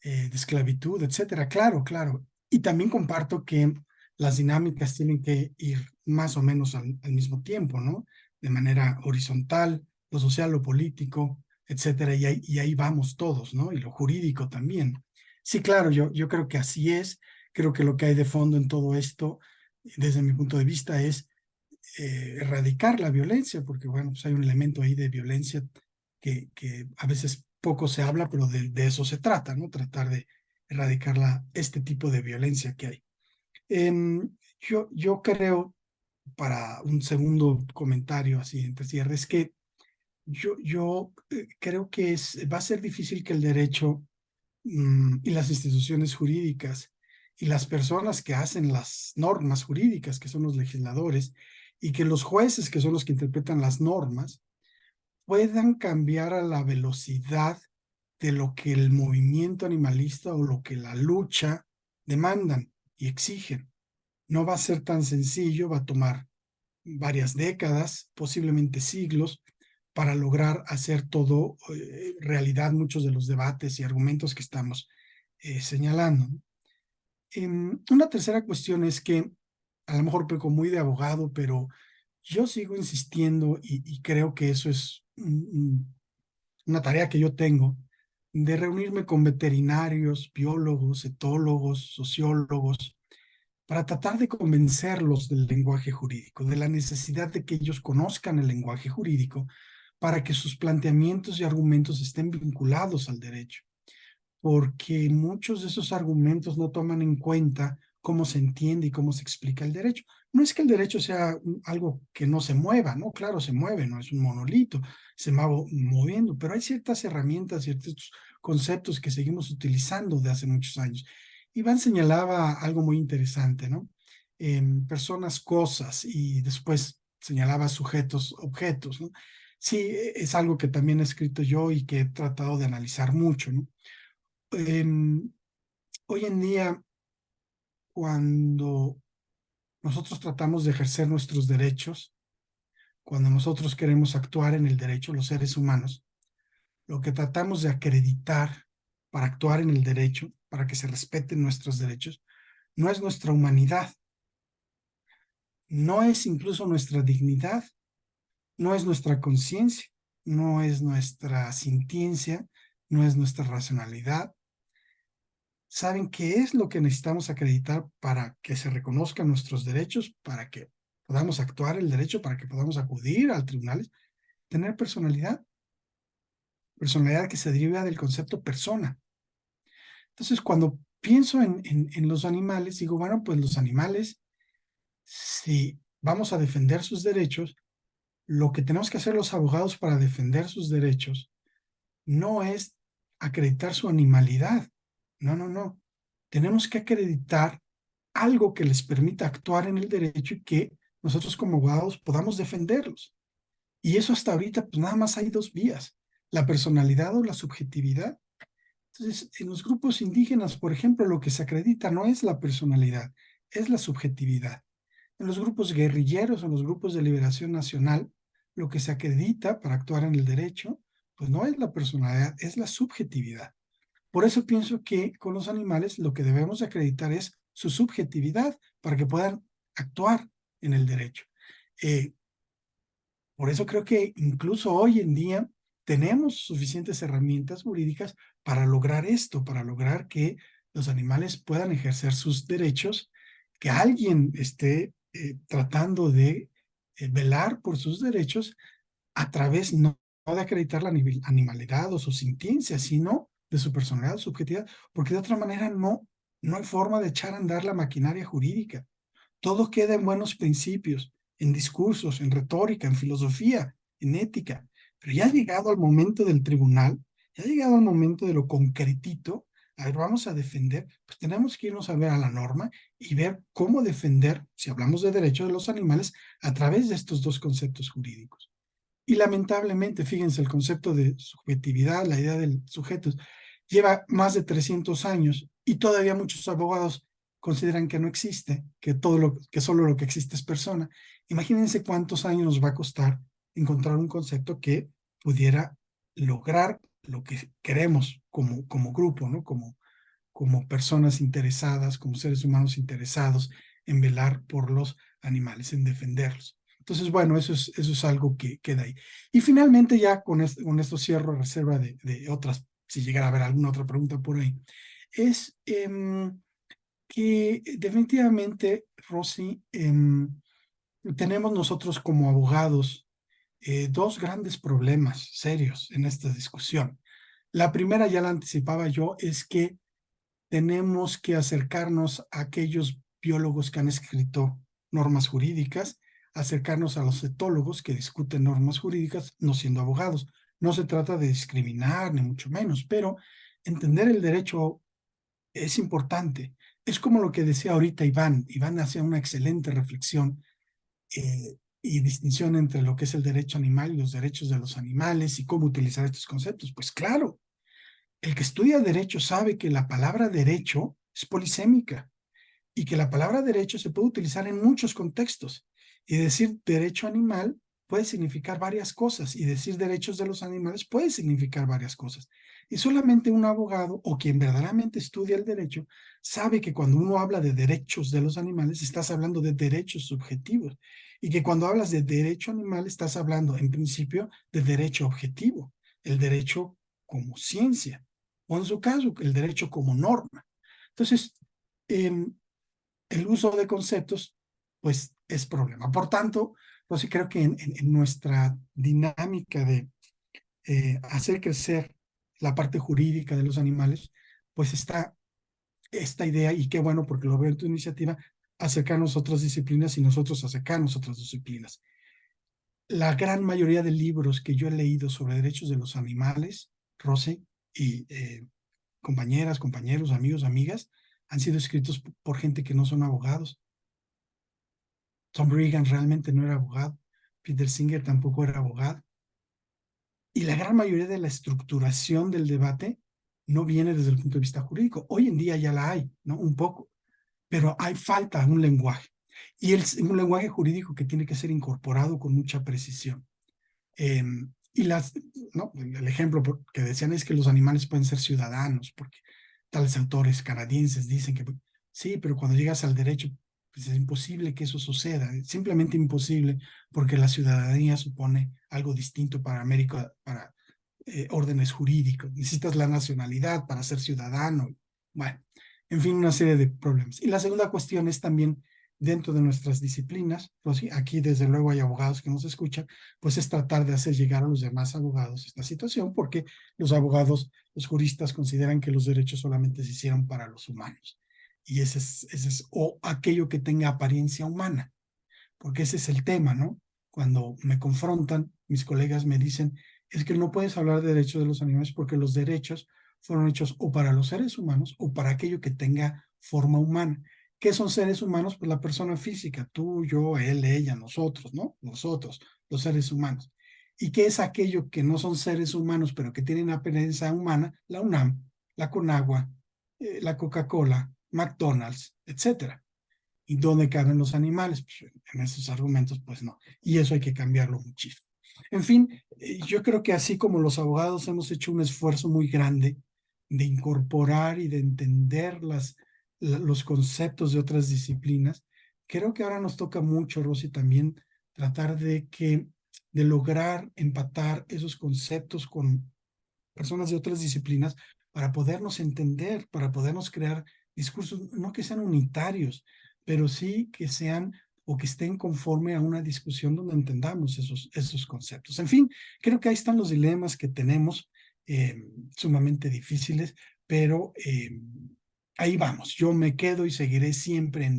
de esclavitud, etcétera. Claro, claro. Y también comparto que las dinámicas tienen que ir más o menos al mismo tiempo, ¿no? De manera horizontal, lo social, lo político, etcétera, y ahí vamos todos, ¿no? Y lo jurídico también. Sí, claro, yo creo que así es. Creo que lo que hay de fondo en todo esto, desde mi punto de vista, es erradicar la violencia, porque, bueno, pues hay un elemento ahí de violencia que a veces poco se habla, pero de eso se trata, ¿no? Tratar de erradicar este tipo de violencia que hay. Yo creo, para un segundo comentario así entre cierre, es que yo creo que va a ser difícil que el derecho y las instituciones jurídicas y las personas que hacen las normas jurídicas, que son los legisladores, y que los jueces, que son los que interpretan las normas, puedan cambiar a la velocidad de lo que el movimiento animalista o lo que la lucha demandan y exigen. No va a ser tan sencillo, va a tomar varias décadas, posiblemente siglos, para lograr hacer todo realidad, muchos de los debates y argumentos que estamos señalando. Una tercera cuestión es que, a lo mejor peco muy de abogado, pero yo sigo insistiendo y creo que eso es una tarea que yo tengo, de reunirme con veterinarios, biólogos, etólogos, sociólogos, para tratar de convencerlos del lenguaje jurídico, de la necesidad de que ellos conozcan el lenguaje jurídico para que sus planteamientos y argumentos estén vinculados al derecho, porque muchos de esos argumentos no toman en cuenta cómo se entiende y cómo se explica el derecho. No es que el derecho sea algo que no se mueva, ¿no? Claro, se mueve, no es un monolito, se va moviendo, pero hay ciertas herramientas, ciertos conceptos que seguimos utilizando de hace muchos años. Iván señalaba algo muy interesante, ¿no? Personas, cosas, y después señalaba sujetos, objetos, ¿no? Sí, es algo que también he escrito yo y que he tratado de analizar mucho, ¿no? Hoy en día, cuando nosotros tratamos de ejercer nuestros derechos, cuando nosotros queremos actuar en el derecho, los seres humanos, lo que tratamos de acreditar para actuar en el derecho, para que se respeten nuestros derechos, no es nuestra humanidad, no es incluso nuestra dignidad, no es nuestra conciencia, no es nuestra sintiencia, no es nuestra racionalidad. ¿Saben qué es lo que necesitamos acreditar para que se reconozcan nuestros derechos, para que podamos actuar el derecho, para que podamos acudir al tribunal? Tener personalidad, personalidad que se deriva del concepto persona. Entonces, cuando pienso en los animales, digo, bueno, pues los animales, si vamos a defender sus derechos, lo que tenemos que hacer los abogados para defender sus derechos no es acreditar su animalidad. No, no, no. Tenemos que acreditar algo que les permita actuar en el derecho y que nosotros como abogados podamos defenderlos. Y eso hasta ahorita, pues nada más hay dos vías, la personalidad o la subjetividad. Entonces, en los grupos indígenas, por ejemplo, lo que se acredita no es la personalidad, es la subjetividad. En los grupos guerrilleros, en los grupos de liberación nacional, lo que se acredita para actuar en el derecho, pues no es la personalidad, es la subjetividad. Por eso pienso que con los animales lo que debemos acreditar es su subjetividad para que puedan actuar en el derecho. Por eso creo que incluso hoy en día tenemos suficientes herramientas jurídicas para lograr esto, para lograr que los animales puedan ejercer sus derechos, que alguien esté tratando de velar por sus derechos a través no de acreditar la animalidad o su sintiencia, sino de su personalidad, subjetividad, porque de otra manera no hay forma de echar a andar la maquinaria jurídica. Todo queda en buenos principios, en discursos, en retórica, en filosofía, en ética, pero ya ha llegado al momento del tribunal, ya ha llegado al momento de lo concretito, a ver, vamos a defender, pues tenemos que irnos a ver a la norma y ver cómo defender, si hablamos de derechos de los animales, a través de estos dos conceptos jurídicos. Y lamentablemente, fíjense, el concepto de subjetividad, la idea del sujeto, lleva más de 300 años y todavía muchos abogados consideran que no existe, que solo lo que existe es persona. Imagínense cuántos años nos va a costar encontrar un concepto que pudiera lograr lo que queremos como grupo, ¿no? Como personas interesadas, como seres humanos interesados en velar por los animales, en defenderlos. Entonces, bueno, eso es algo que queda ahí. Y finalmente, ya con esto cierro, reserva de otras, si llegara a haber alguna otra pregunta por ahí, es que definitivamente, Rosy, tenemos nosotros como abogados dos grandes problemas serios en esta discusión. La primera, ya la anticipaba yo, es que tenemos que acercarnos a aquellos biólogos que han escrito normas jurídicas, acercarnos a los etólogos que discuten normas jurídicas, no siendo abogados. No se trata de discriminar, ni mucho menos, pero entender el derecho es importante. Es como lo que decía ahorita Iván. Iván hacía una excelente reflexión y distinción entre lo que es el derecho animal y los derechos de los animales y cómo utilizar estos conceptos. Pues claro, el que estudia derecho sabe que la palabra derecho es polisémica y que la palabra derecho se puede utilizar en muchos contextos. Y decir derecho animal puede significar varias cosas y decir derechos de los animales puede significar varias cosas. Y solamente un abogado o quien verdaderamente estudia el derecho sabe que cuando uno habla de derechos de los animales estás hablando de derechos subjetivos y que cuando hablas de derecho animal estás hablando en principio de derecho objetivo, el derecho como ciencia o en su caso el derecho como norma. Entonces, el uso de conceptos, pues es problema. Por tanto, pues sí creo que en nuestra dinámica de hacer crecer la parte jurídica de los animales, pues está esta idea, y qué bueno porque lo veo en tu iniciativa, acercarnos a otras disciplinas y nosotros acercarnos a otras disciplinas. La gran mayoría de libros que yo he leído sobre derechos de los animales, Rosy, y compañeras, compañeros, amigos, amigas, han sido escritos por gente que no son abogados. Tom Regan realmente no era abogado, Peter Singer tampoco era abogado. Y la gran mayoría de la estructuración del debate no viene desde el punto de vista jurídico. Hoy en día ya la hay, ¿no? Un poco, pero hay falta un lenguaje. Y un lenguaje jurídico que tiene que ser incorporado con mucha precisión. Y ¿no? El ejemplo que decían es que los animales pueden ser ciudadanos, porque tales autores canadienses dicen que sí, pero cuando llegas al derecho, pues es imposible que eso suceda, es simplemente imposible, porque la ciudadanía supone algo distinto para América, para órdenes jurídicos. Necesitas la nacionalidad para ser ciudadano. Bueno, en fin, una serie de problemas. Y la segunda cuestión es también dentro de nuestras disciplinas, pues aquí desde luego hay abogados que nos escuchan, pues es tratar de hacer llegar a los demás abogados esta situación, porque los abogados, los juristas consideran que los derechos solamente se hicieron para los humanos. Y ese es o aquello que tenga apariencia humana, porque ese es el tema, ¿no? Cuando me confrontan, mis colegas me dicen, es que no puedes hablar de derechos de los animales porque los derechos fueron hechos o para los seres humanos o para aquello que tenga forma humana. ¿Qué son seres humanos? Pues la persona física, tú, yo, él, ella, nosotros, ¿no? Nosotros, los seres humanos. ¿Y qué es aquello que no son seres humanos, pero que tienen apariencia humana? La UNAM, la CONAGUA, la Coca-Cola, McDonald's, etcétera. ¿Y dónde caben los animales? Pues en esos argumentos, pues no. Y eso hay que cambiarlo muchísimo. En fin, yo creo que así como los abogados hemos hecho un esfuerzo muy grande de incorporar y de entender los conceptos de otras disciplinas, creo que ahora nos toca mucho, Rosy, también tratar de lograr empatar esos conceptos con personas de otras disciplinas para podernos entender, para podernos crear discursos, no que sean unitarios, pero sí que sean o que estén conforme a una discusión donde entendamos esos conceptos. En fin, creo que ahí están los dilemas que tenemos, sumamente difíciles, pero ahí vamos. Yo me quedo y seguiré siempre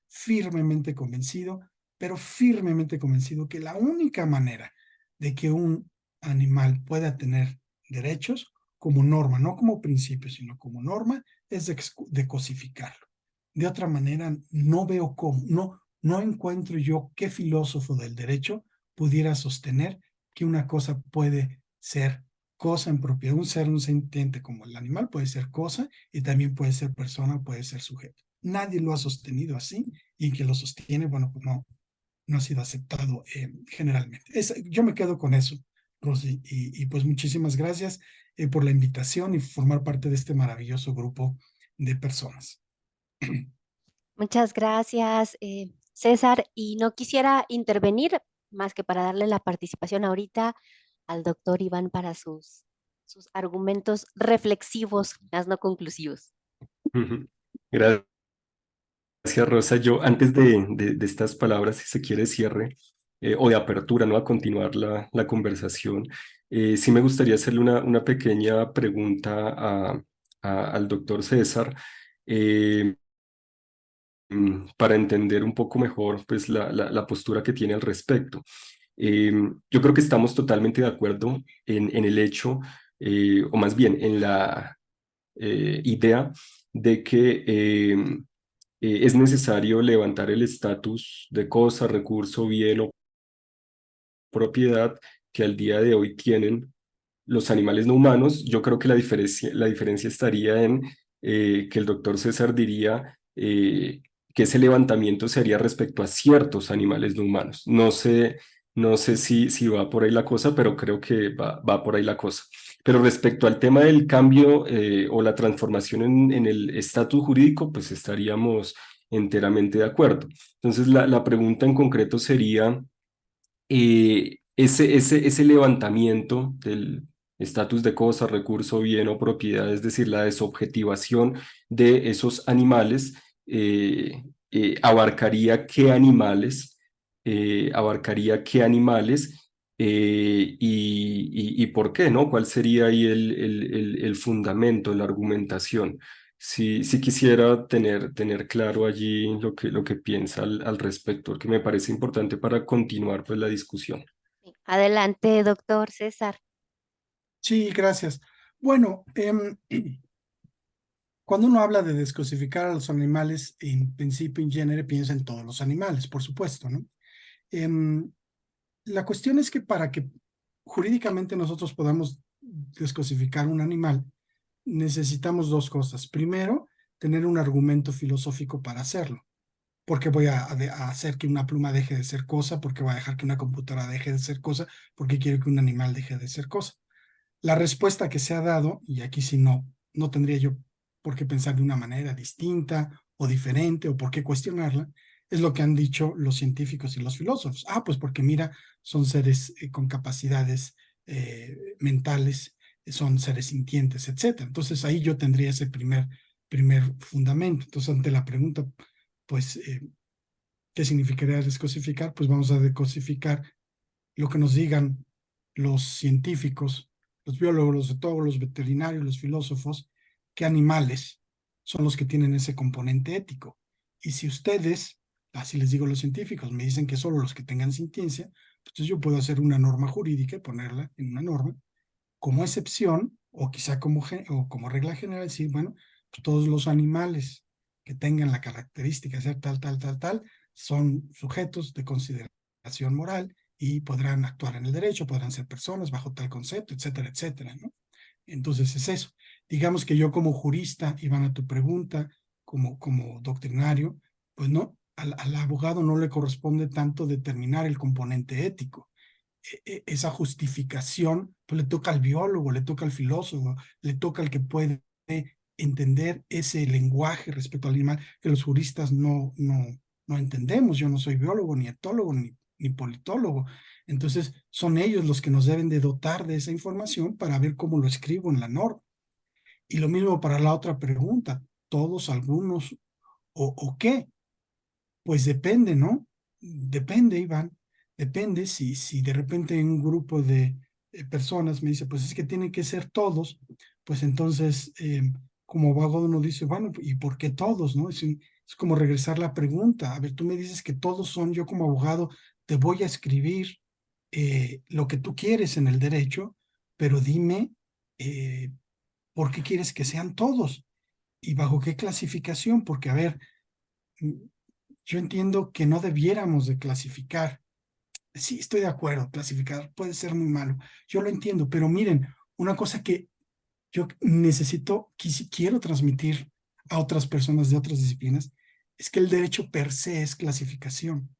firmemente convencido, pero firmemente convencido que la única manera de que un animal pueda tener derechos como norma, no como principio, sino como norma, es de cosificarlo. De otra manera, no veo cómo, no encuentro yo qué filósofo del derecho pudiera sostener que una cosa puede ser cosa en propiedad. Un ser, un sentiente como el animal puede ser cosa y también puede ser persona, puede ser sujeto. Nadie lo ha sostenido así y quien lo sostiene, bueno, pues no ha sido aceptado generalmente. Yo me quedo con eso, Rosy, y pues muchísimas gracias por la invitación y formar parte de este maravilloso grupo de personas. Muchas gracias, César. Y no quisiera intervenir más que para darle la participación ahorita al doctor Iván para sus argumentos reflexivos, más no conclusivos. Gracias, Rosa. Yo, antes de estas palabras, si se quiere cierre, o de apertura, ¿no? A continuar la conversación. Sí me gustaría hacerle una pequeña pregunta al doctor César. eh, para entender un poco mejor pues, la postura que tiene al respecto. Yo creo que estamos totalmente de acuerdo en el hecho, o más bien en la idea de que es necesario levantar el estatus de cosa, recurso, bien o propiedad que al día de hoy tienen los animales no humanos. Yo creo que la diferencia estaría en que el doctor César diría que ese levantamiento se haría respecto a ciertos animales no humanos. No sé si va por ahí la cosa, pero creo que va por ahí la cosa. Pero respecto al tema del cambio o la transformación en el estatus jurídico, pues estaríamos enteramente de acuerdo. Entonces, la pregunta en concreto sería ese levantamiento del estatus de cosa, recurso, bien o propiedad, es decir, la desobjetivación de esos animales, abarcaría qué animales, y por qué, ¿no? ¿Cuál sería ahí el fundamento, la argumentación? Sí quisiera tener claro allí lo que piensa al respecto, porque me parece importante para continuar pues, la discusión. Adelante, doctor César. Sí, gracias. Bueno, cuando uno habla de descosificar a los animales, en principio, in genere, piensa en todos los animales, por supuesto, ¿no? La cuestión es que para que jurídicamente nosotros podamos descosificar un animal, necesitamos dos cosas. Primero, tener un argumento filosófico para hacerlo. ¿Por qué voy a hacer que una pluma deje de ser cosa? ¿Por qué voy a dejar que una computadora deje de ser cosa? ¿Por qué quiero que un animal deje de ser cosa? La respuesta que se ha dado, y aquí sí no tendría yo por qué pensar de una manera distinta o diferente o por qué cuestionarla, es lo que han dicho los científicos y los filósofos. Ah, pues porque mira, son seres con capacidades mentales, son seres sintientes, etc. Entonces ahí yo tendría ese primer fundamento. Entonces ante la pregunta, pues, ¿qué significaría descosificar? Pues vamos a decosificar lo que nos digan los científicos, los biólogos, los etólogos, los veterinarios, los filósofos, qué animales son los que tienen ese componente ético. Y si ustedes, así les digo a los científicos, me dicen que solo los que tengan sintiencia, pues entonces yo puedo hacer una norma jurídica y ponerla en una norma como excepción o quizá como regla general, decir, bueno, pues todos los animales que tengan la característica de ser tal, son sujetos de consideración moral y podrán actuar en el derecho, podrán ser personas bajo tal concepto, etcétera, etcétera, ¿no? Entonces es eso. Digamos que yo como jurista, Iván, a tu pregunta, como doctrinario, pues no, al abogado no le corresponde tanto determinar el componente ético. Esa justificación pues le toca al biólogo, le toca al filósofo, le toca al que puede entender ese lenguaje respecto al animal que los juristas no entendemos. Yo no soy biólogo, ni etólogo, ni politólogo. Entonces son ellos los que nos deben de dotar de esa información para ver cómo lo escribo en la norma. Y lo mismo para la otra pregunta, todos, algunos o qué. Pues depende, ¿no? Depende, Iván. Depende si de repente un grupo de personas me dice, pues es que tienen que ser todos, pues entonces, como abogado uno dice, bueno, ¿y por qué todos, no? Es como regresar la pregunta. A ver, tú me dices que todos son, yo como abogado te voy a escribir lo que tú quieres en el derecho, pero dime por qué quieres que sean todos y bajo qué clasificación, porque a ver, yo entiendo que no debiéramos de clasificar. Sí, estoy de acuerdo, clasificar puede ser muy malo. Yo lo entiendo, pero miren, una cosa que yo necesito, que si quiero transmitir a otras personas de otras disciplinas, es que el derecho per se es clasificación.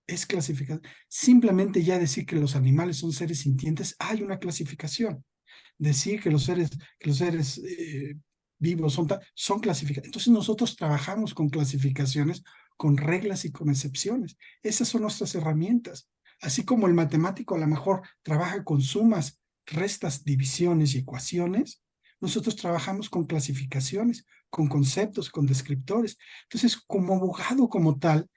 Es clasificación. Simplemente ya decir que los animales son seres sintientes, hay una clasificación. Decir que los seres vivos son clasificados. Entonces nosotros trabajamos con clasificaciones, con reglas y con excepciones. Esas son nuestras herramientas. Así como el matemático a lo mejor trabaja con sumas, restas, divisiones y ecuaciones, nosotros trabajamos con clasificaciones, con conceptos, con descriptores. Entonces, como abogado como tal,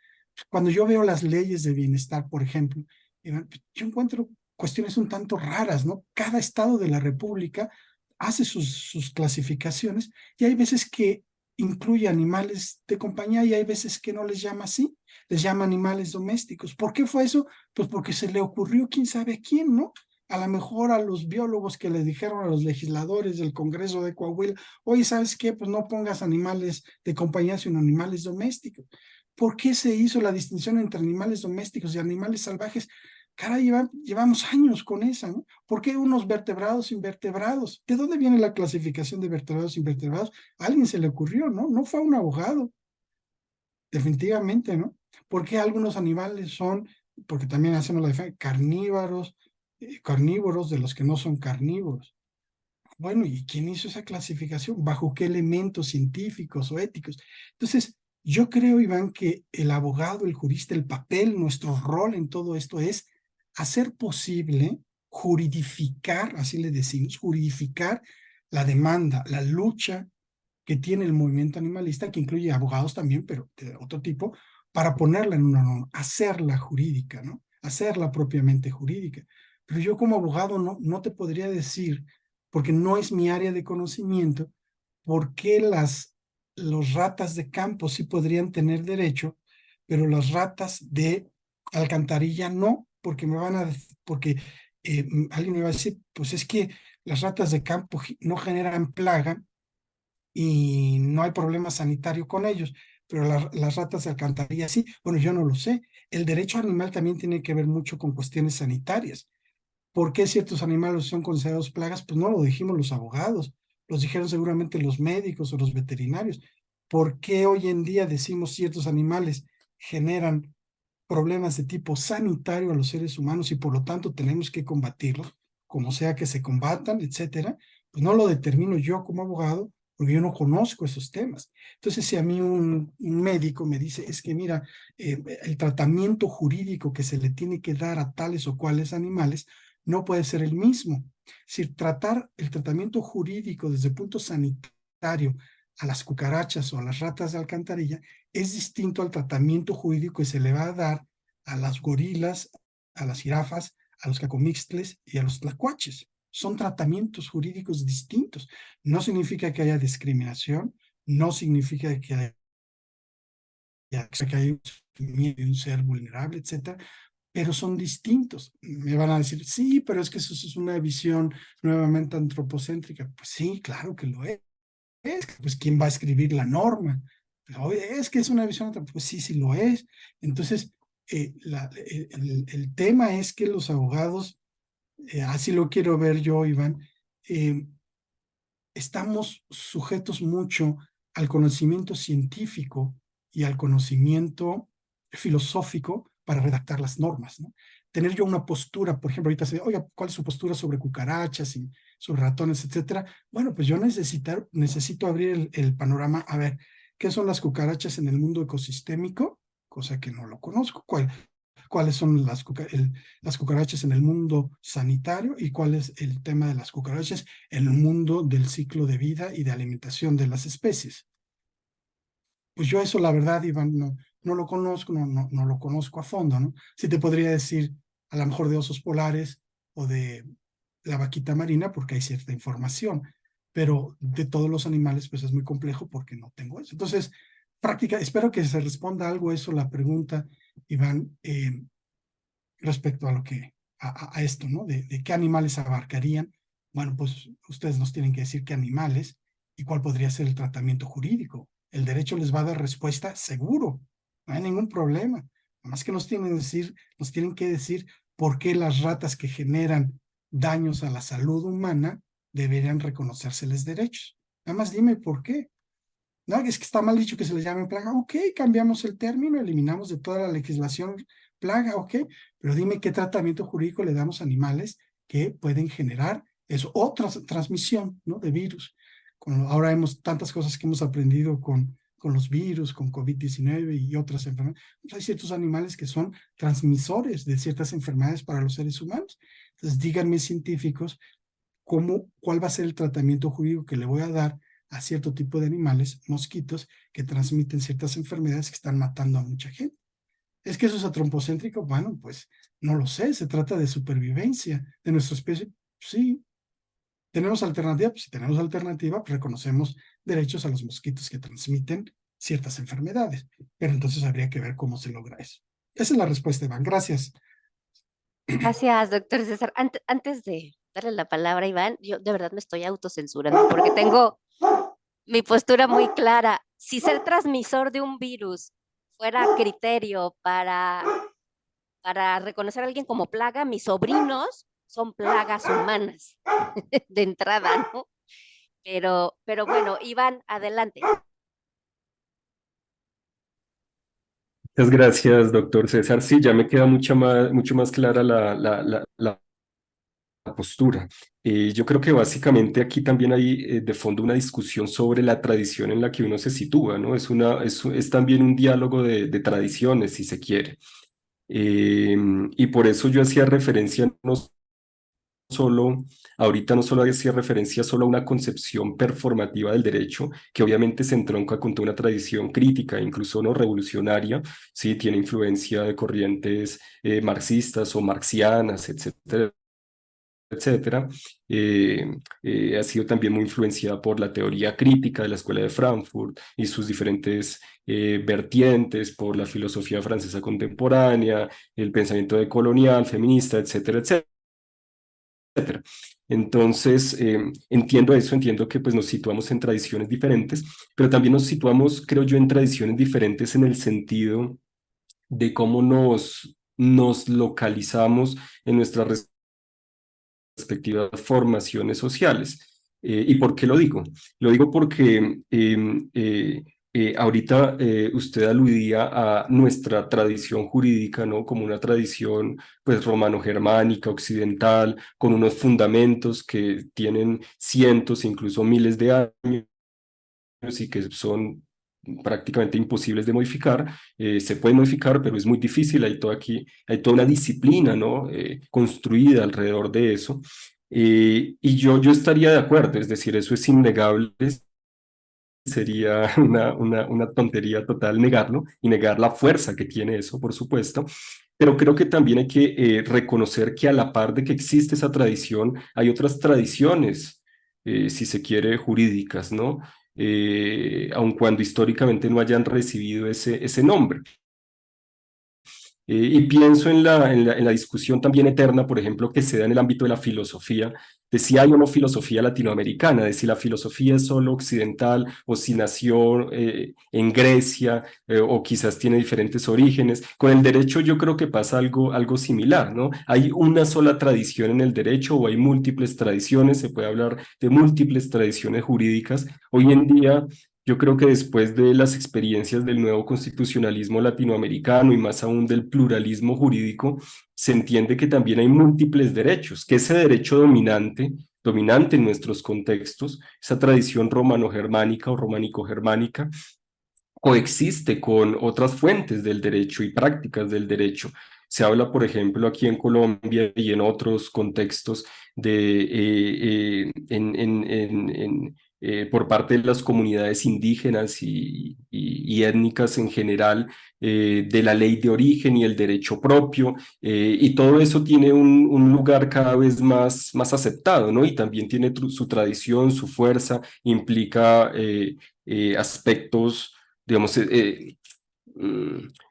Cuando yo veo las leyes de bienestar, por ejemplo, yo encuentro cuestiones un tanto raras, ¿no? Cada estado de la República hace sus clasificaciones y hay veces que incluye animales de compañía y hay veces que no les llama así, les llama animales domésticos. ¿Por qué fue eso? Pues porque se le ocurrió quién sabe a quién, ¿no? A lo mejor a los biólogos que le dijeron a los legisladores del Congreso de Coahuila, oye, ¿sabes qué? Pues no pongas animales de compañía, sino animales domésticos. ¿Por qué se hizo la distinción entre animales domésticos y animales salvajes? Caray, llevamos años con esa, ¿no? ¿Por qué unos vertebrados, invertebrados? ¿De dónde viene la clasificación de vertebrados, invertebrados? A alguien se le ocurrió, ¿no? No fue a un abogado, definitivamente, ¿no? ¿Por qué algunos animales son, porque también hacemos la diferencia, carnívoros de los que no son carnívoros? Bueno, ¿y quién hizo esa clasificación? ¿Bajo qué elementos científicos o éticos? Entonces, yo creo, Iván, que el abogado, el jurista, el papel, nuestro rol en todo esto es hacer posible juridificar, así le decimos, juridificar la demanda, la lucha que tiene el movimiento animalista, que incluye abogados también, pero de otro tipo, para ponerla en una norma, hacerla jurídica, ¿no? Hacerla propiamente jurídica. Pero yo como abogado no te podría decir, porque no es mi área de conocimiento, por qué los ratas de campo sí podrían tener derecho, pero las ratas de alcantarilla no, porque porque alguien me va a decir, pues es que las ratas de campo no generan plaga y no hay problema sanitario con ellos, pero las ratas de alcantarilla sí. Bueno, yo no lo sé. El derecho animal también tiene que ver mucho con cuestiones sanitarias. ¿Por qué ciertos animales son considerados plagas? Pues no lo dijimos los abogados, los dijeron seguramente los médicos o los veterinarios. ¿Por qué hoy en día decimos ciertos animales generan problemas de tipo sanitario a los seres humanos y por lo tanto tenemos que combatirlos, como sea que se combatan, etcétera? Pues no lo determino yo como abogado, porque yo no conozco esos temas. Entonces, si a mí un médico me dice, es que mira, el tratamiento jurídico que se le tiene que dar a tales o cuales animales no puede ser el mismo. Si tratar el tratamiento jurídico desde el punto sanitario a las cucarachas o a las ratas de alcantarilla es distinto al tratamiento jurídico que se le va a dar a las gorilas, a las jirafas, a los cacomixtles y a los tlacuaches. Son tratamientos jurídicos distintos. No significa que haya discriminación, no significa que haya un ser vulnerable, etcétera, pero son distintos. Me van a decir, sí, pero es que eso es una visión nuevamente antropocéntrica. Pues sí, claro que lo es. Pues ¿quién va a escribir la norma? Es que es una visión antropocéntrica. Pues sí, sí lo es. Entonces, el tema es que los abogados, así lo quiero ver yo, Iván, estamos sujetos mucho al conocimiento científico y al conocimiento filosófico para redactar las normas, ¿no? Tener yo una postura, por ejemplo, ahorita se dice, oiga, ¿cuál es su postura sobre cucarachas y sobre ratones, etcétera? Bueno, pues yo necesito abrir el panorama, a ver, ¿qué son las cucarachas en el mundo ecosistémico? Cosa que no lo conozco. ¿Cuáles son las cucarachas en el mundo sanitario y cuál es el tema de las cucarachas en el mundo del ciclo de vida y de alimentación de las especies? Pues yo eso, la verdad, Iván, no lo conozco, no lo conozco a fondo, ¿no? Sí te podría decir, a lo mejor de osos polares o de la vaquita marina, porque hay cierta información, pero de todos los animales, pues es muy complejo porque no tengo eso. Entonces, espero que se responda algo a eso, la pregunta, Iván, respecto a a esto, ¿no? De qué animales abarcarían. Bueno, pues ustedes nos tienen que decir qué animales y cuál podría ser el tratamiento jurídico. El derecho les va a dar respuesta seguro, no hay ningún problema. Nada más que nos tienen que decir por qué las ratas que generan daños a la salud humana deberían reconocérseles derechos. Nada más dime por qué. No, es que está mal dicho que se les llame plaga. Ok, cambiamos el término, eliminamos de toda la legislación plaga, ok, pero dime qué tratamiento jurídico le damos a animales que pueden generar eso, otra transmisión, ¿no? De virus. Ahora vemos tantas cosas que hemos aprendido con los virus, con COVID-19 y otras enfermedades. Pues hay ciertos animales que son transmisores de ciertas enfermedades para los seres humanos. Entonces, díganme científicos, ¿cuál va a ser el tratamiento jurídico que le voy a dar a cierto tipo de animales, mosquitos, que transmiten ciertas enfermedades que están matando a mucha gente? ¿Es que eso es antropocéntrico? Bueno, pues no lo sé, se trata de supervivencia de nuestra especie. Sí. ¿Tenemos alternativa? Pues si tenemos alternativa, pues reconocemos derechos a los mosquitos que transmiten ciertas enfermedades. Pero entonces habría que ver cómo se logra eso. Esa es la respuesta, Iván. Gracias. Gracias, doctor César. Antes de darle la palabra a Iván, yo de verdad me estoy autocensurando porque tengo mi postura muy clara. Si ser transmisor de un virus fuera criterio para reconocer a alguien como plaga, mis sobrinos son plagas humanas de entrada, ¿no? Pero bueno, Iván, adelante. Muchas gracias, doctor César. Sí, ya me queda mucho más clara la postura. Yo creo que básicamente aquí también hay de fondo una discusión sobre la tradición en la que uno se sitúa, ¿no? Es también un diálogo de tradiciones, si se quiere. Y por eso yo hacía referencia solo, ahorita no solo hacía referencia solo a una concepción performativa del derecho, que obviamente se entronca con toda una tradición crítica, incluso no revolucionaria, sí, tiene influencia de corrientes marxistas o marxianas, etcétera, etcétera. Ha sido también muy influenciada por la teoría crítica de la Escuela de Frankfurt y sus diferentes vertientes, por la filosofía francesa contemporánea, el pensamiento decolonial, feminista, etcétera, etcétera. Entonces, entiendo eso, entiendo que pues, nos situamos en tradiciones diferentes, pero también nos situamos, creo yo, en tradiciones diferentes en el sentido de cómo nos localizamos en nuestras respectivas formaciones sociales. ¿Y por qué lo digo? Lo digo porque ahorita usted aludía a nuestra tradición jurídica, ¿no? Como una tradición pues romano-germánica, occidental, con unos fundamentos que tienen cientos, incluso miles de años y que son prácticamente imposibles de modificar. Se puede modificar, pero es muy difícil. Hay toda una disciplina, ¿no? Construida alrededor de eso. Y yo estaría de acuerdo, es decir, eso es innegable. Sería una tontería total negarlo y negar la fuerza que tiene eso, por supuesto. Pero creo que también hay que reconocer que a la par de que existe esa tradición, hay otras tradiciones, si se quiere, jurídicas, ¿no? Aun cuando históricamente no hayan recibido ese nombre. Y pienso en la discusión también eterna, por ejemplo, que se da en el ámbito de la filosofía, de si hay o no filosofía latinoamericana, de si la filosofía es solo occidental o si nació en Grecia o quizás tiene diferentes orígenes. Con el derecho yo creo que pasa algo similar, ¿no? Hay una sola tradición en el derecho o hay múltiples tradiciones, se puede hablar de múltiples tradiciones jurídicas. Hoy en día yo creo que después de las experiencias del nuevo constitucionalismo latinoamericano y más aún del pluralismo jurídico, se entiende que también hay múltiples derechos, que ese derecho dominante en nuestros contextos, esa tradición romano-germánica o románico-germánica, coexiste con otras fuentes del derecho y prácticas del derecho. Se habla, por ejemplo, aquí en Colombia y en otros contextos por parte de las comunidades indígenas y étnicas en general, de la ley de origen y el derecho propio, y todo eso tiene un lugar cada vez más aceptado, ¿no? Y también tiene su tradición, su fuerza, implica aspectos digamos,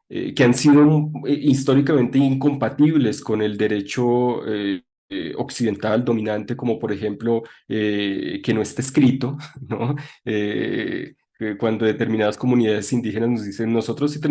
que han sido históricamente incompatibles con el derecho occidental dominante, como por ejemplo que no esté escrito, ¿no? Que cuando determinadas comunidades indígenas nos dicen, nosotros sí tenemos